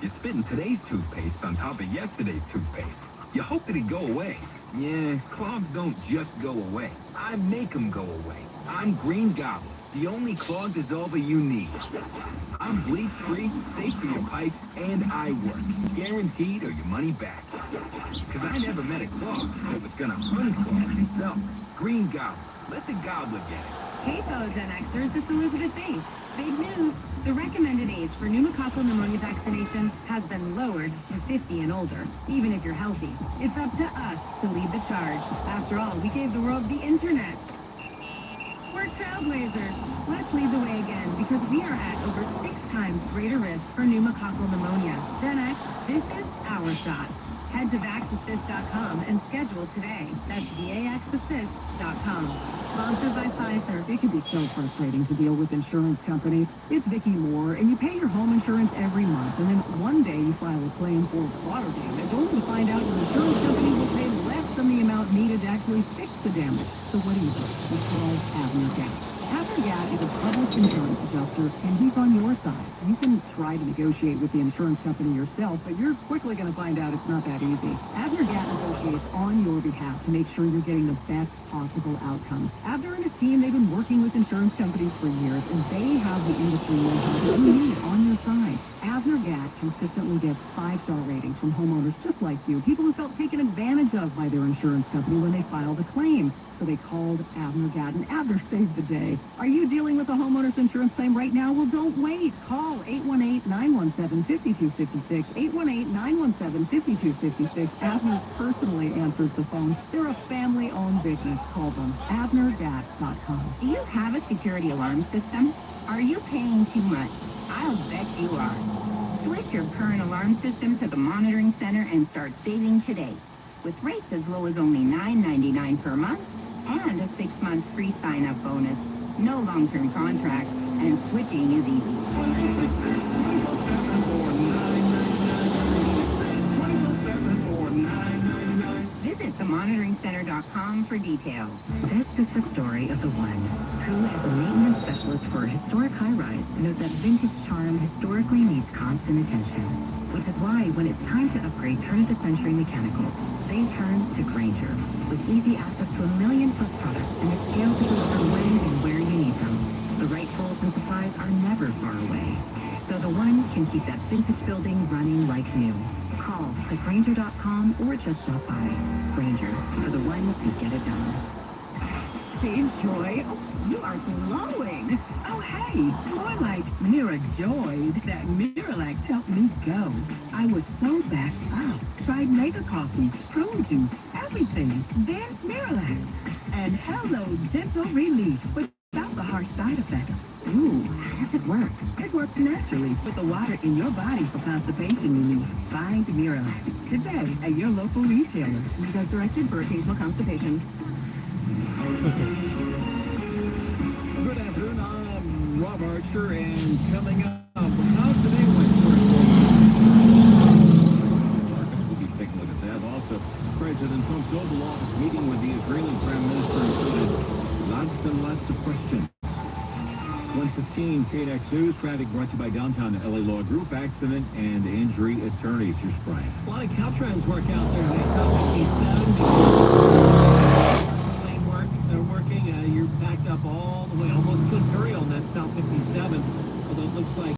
[SPEAKER 12] You're spitting today's toothpaste on top of yesterday's toothpaste. You hope it'd go away. Yeah, clogs don't just go away. I make them go away. I'm Green Gobbler, the only clog dissolver you need. I'm bleach-free, safe for your pipes, and I work. Guaranteed or your money back. Because I never met a clog that was gonna unclog itself. Green Gobbler. Let the gobbler get it.
[SPEAKER 8] Hey, fellow Gen Xers, it's Elizabeth Bates. Big news. The recommended age for pneumococcal pneumonia vaccination has been lowered to 50 and older, even if you're healthy. It's up to us to lead the charge. After all, we gave the world the internet. We're trailblazers. Let's lead the way again, because we are at over 6 times greater risk for pneumococcal pneumonia. Gen X, this is our shot. Head to VaxAssist.com and schedule today. That's VaxAssist.com.
[SPEAKER 1] Sponsored by Pfizer. It can be so frustrating to deal with insurance companies. It's Vicki Moore, and you pay your home insurance every month, and then one day you file a claim for water damage, only to find out your insurance company will pay less than the amount needed to actually fix the damage. So what do? You call Abner Gat. Abner Gat is a public insurance adjuster, and he's on your side. You can try to negotiate with the insurance company yourself, but you're quickly going to find out it's not that easy. Abner Gat negotiates on your behalf to make sure you're getting the best possible outcome. Abner and his team, they've been working with insurance companies for years, and they have the industry know-how that you need on your side. Abner Gat consistently gets 5-star ratings from homeowners just like you, people who felt taken advantage of by their insurance company when they filed a claim. So they called Abner Gat, and Abner saved the day. Are you dealing with a homeowner's insurance claim right now? Well, don't wait. Call 818-917-5256, 818-917-5256. Abner personally answers the phone. They're a family-owned business. Call them. AbnerGat.com.
[SPEAKER 18] Do you have a security alarm system? Are you paying too much? I'll bet you are. Switch your current alarm system to the Monitoring Center and start saving today. With rates as low as only $9.99 per month and a 6-month free sign-up bonus. no long-term contracts, and switching is easy. Visit themonitoringcenter.com for details.
[SPEAKER 8] This is the story of the one who, as a maintenance specialist for a historic high-rise, knows that vintage charm historically needs constant attention. Which is why, when it's time to upgrade turn-of-the-century mechanical, they turn to Grainger. With easy access to 1 million-plus products and a scale to deliver when and where you need them, the right tools and supplies are never far away. So the one can keep that vintage building running like new. Call at Grainger.com or just stop by. Grainger, for the one who get it done.
[SPEAKER 1] Hey, Joy. Oh, you are glowing. Oh, hey. More like Mira joyed that Miralax helped me go. I was so backed up. Tried Mega Coffee, Prune Juice, everything. Then Miralax. And hello, dental relief without the harsh side effects. Ooh, how does it work? It works naturally with the water in your body for constipation relief. Find Miralax today at your local retailer. As directed for occasional constipation.
[SPEAKER 4] Good afternoon, I'm Rob Archer, and coming up, how today went for
[SPEAKER 6] We'll be taking a look at that. Also, President Trump's Oval Office meeting with the Israeli Prime Minister included lots and lots of questions. 1:15 KNX News. Traffic brought to you by Downtown LA Law Group. Accident and injury attorneys. Here's Brian.
[SPEAKER 4] a lot of Caltrans work out there today. South 57. Lane work, they're working. You're backed up all the way, almost to Missouri on that South 57. Although it looks like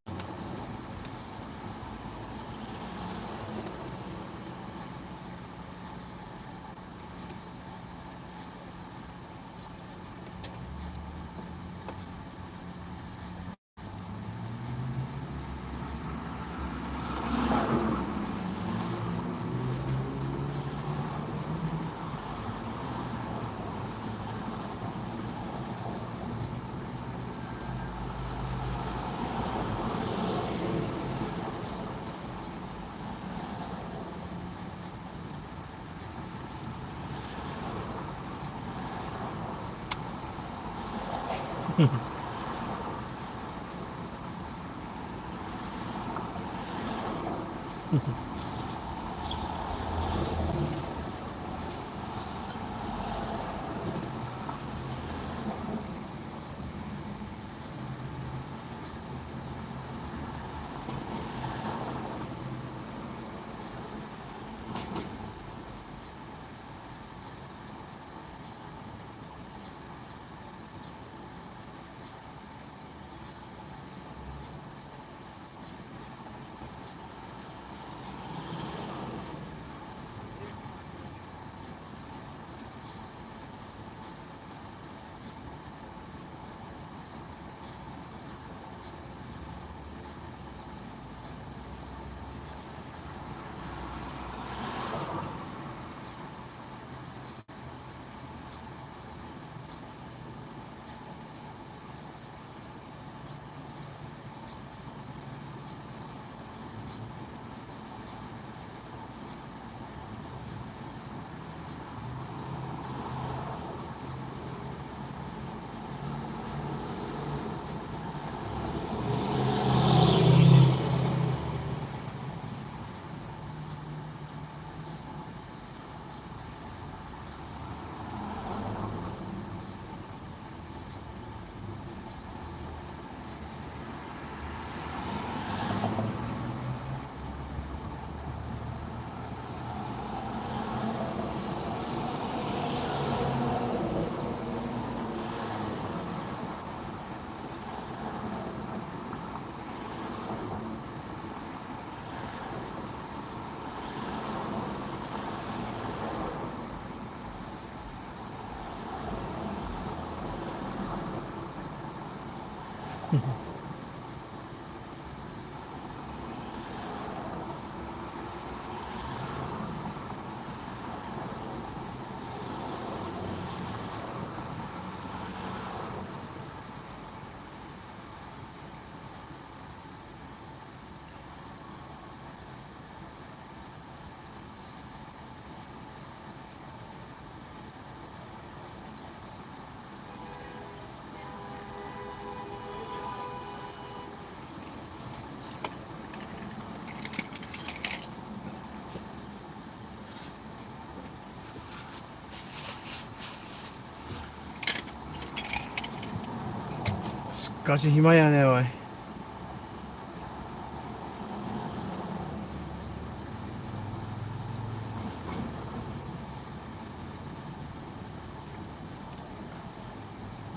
[SPEAKER 9] 昔暇やねおい。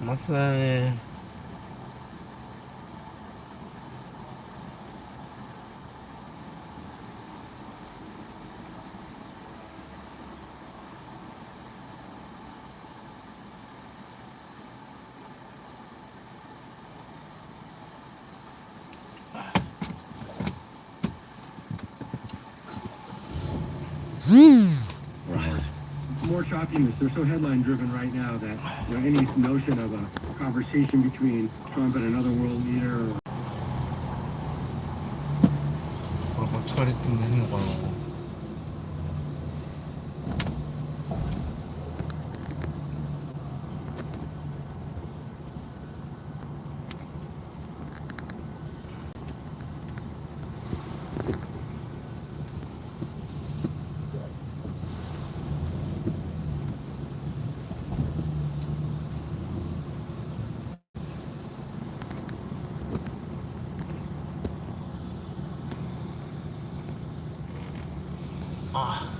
[SPEAKER 9] 松だね。
[SPEAKER 2] More choppiness. They're so headline driven right now that any notion of a conversation between Trump and another world leader.
[SPEAKER 9] 疲れて寝んのかな。ああ。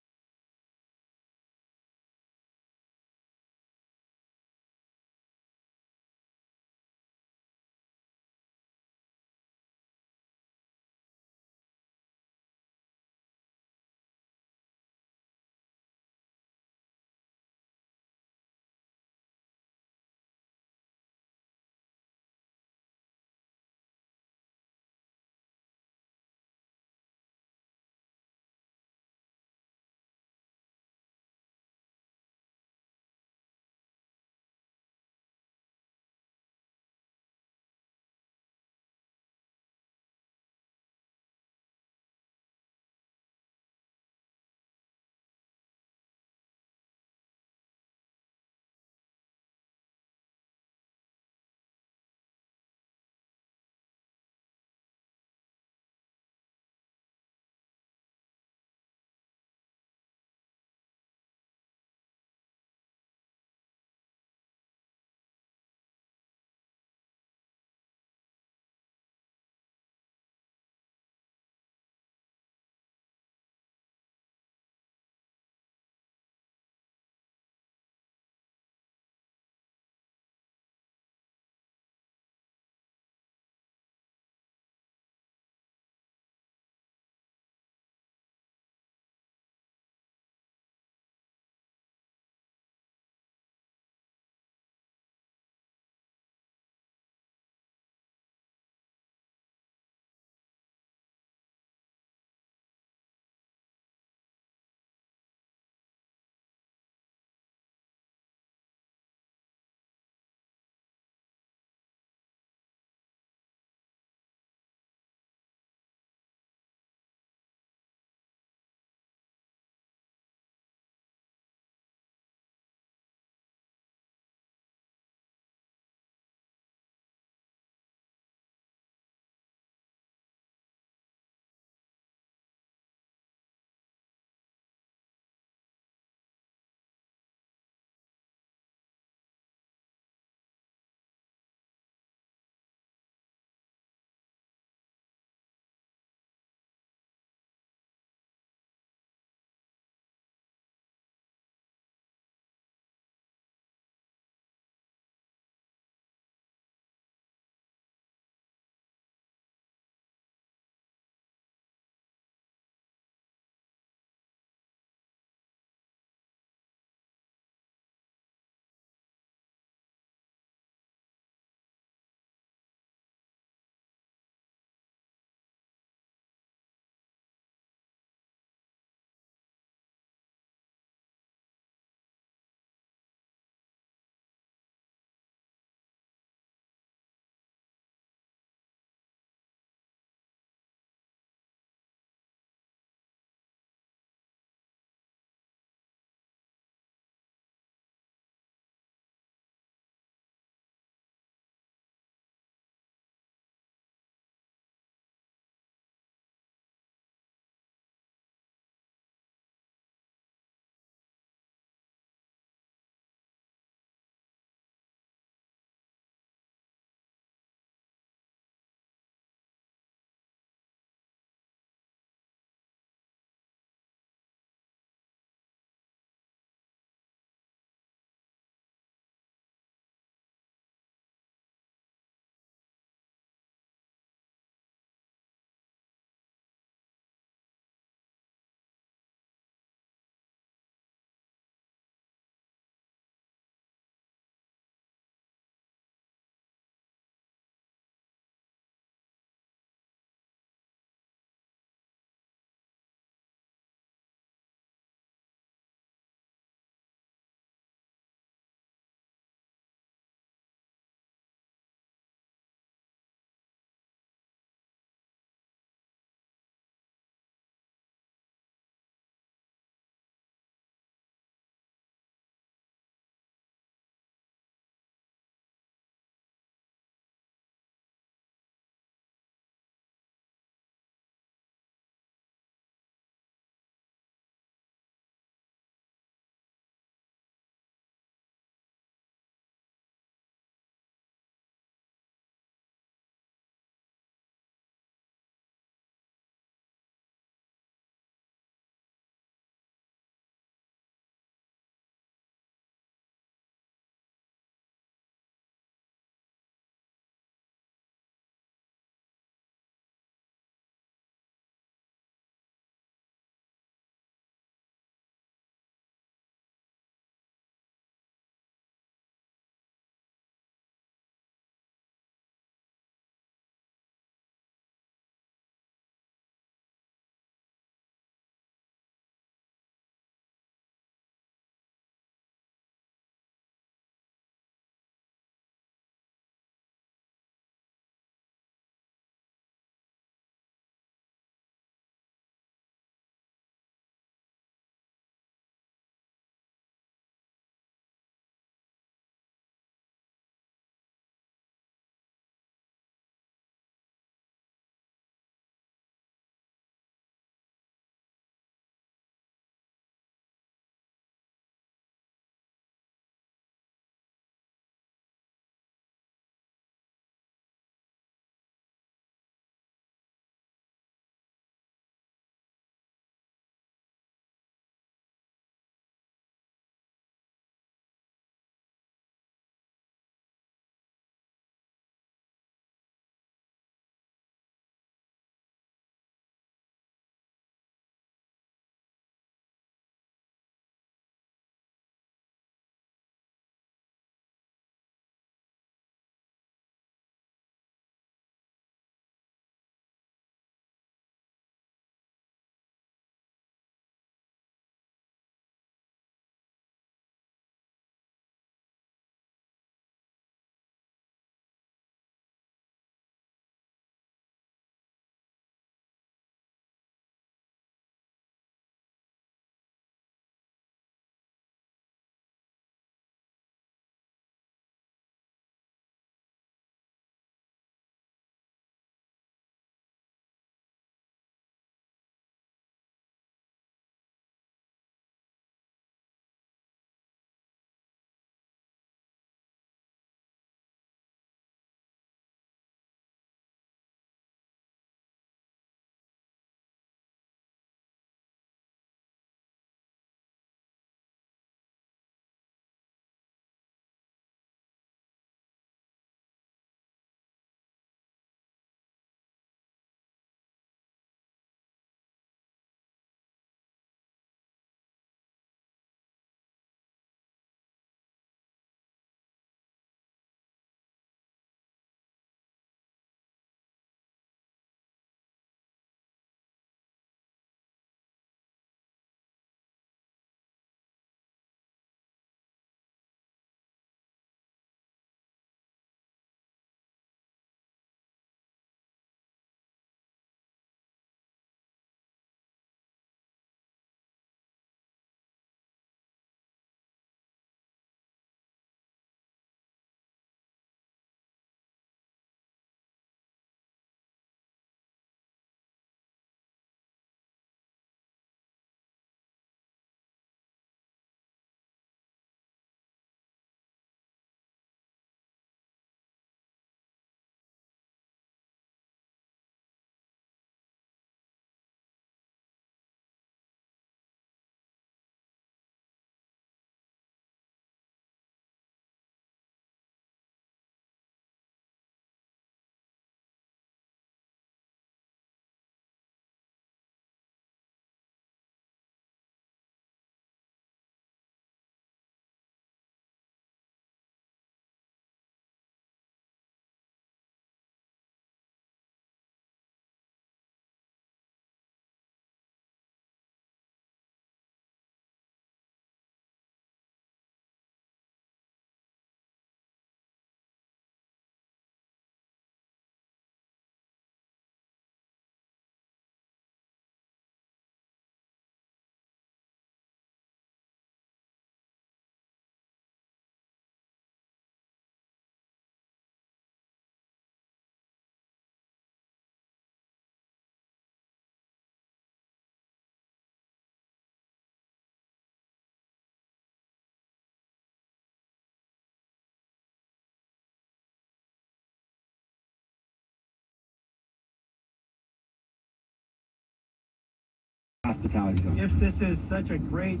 [SPEAKER 2] hospitality zone.
[SPEAKER 19] If this is such a great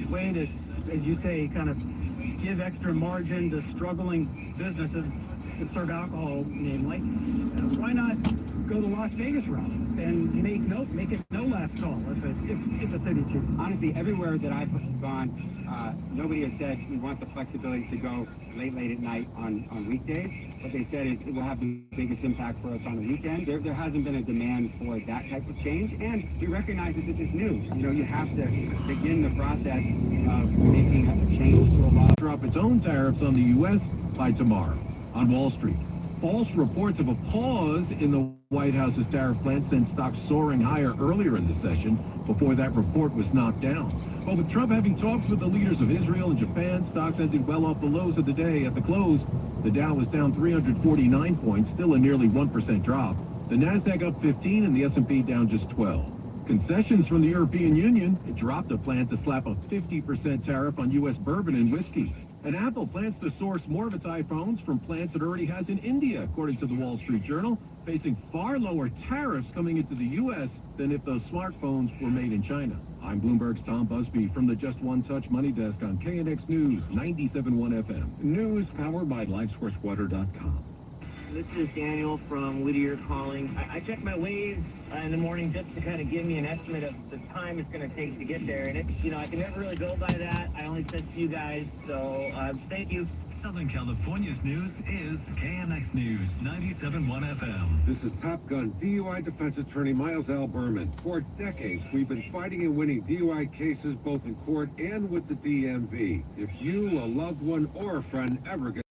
[SPEAKER 19] way to, as you say, kind of give extra margin to struggling businesses that serve alcohol, namely, why not go the Las Vegas route and make it no last call if the city chooses?
[SPEAKER 2] Honestly, everywhere that I've gone, nobody has said we want the flexibility to go late at night on weekdays. What they said is it will have the biggest impact for us on the weekend. There hasn't been a demand for that type of change, and we recognize that this is new. You know, you have to begin the process of making a change to a law.
[SPEAKER 6] Drop its own tariffs on the U.S. by tomorrow. On Wall Street, false reports of a pause in the White House's tariff plan sent stocks soaring higher earlier in the session before that report was knocked down. But with Trump having talks with the leaders of Israel and Japan, stocks ending well off the lows of the day. At the close, the Dow was down 349 points, still a nearly 1% drop. The Nasdaq up 15 and the S&P down just 12. Concessions from the European Union, it dropped a plan to slap a 50% tariff on U.S. bourbon and whiskey. And Apple plans to source more of its iPhones from plants it already has in India, according to the Wall Street Journal, facing far lower tariffs coming into the U.S. than if those smartphones were made in China. I'm Bloomberg's Tom Busby from the Just One Touch Money Desk on KNX News 97.1 FM. News powered by LifeSourceWater.com.
[SPEAKER 10] This is Daniel from Whittier calling. I check my Waze in the morning just to kind of give me an estimate of the time it's going to take to get there. And it's, you know, I can never really go by that. I only said to you guys, so thank you.
[SPEAKER 13] Southern California's news is KNX News 97.1 FM.
[SPEAKER 14] This is Top Gun DUI defense attorney Miles L. Berman. For decades, we've been fighting and winning DUI cases both in court and with the DMV. If you, a loved one, or a friend ever get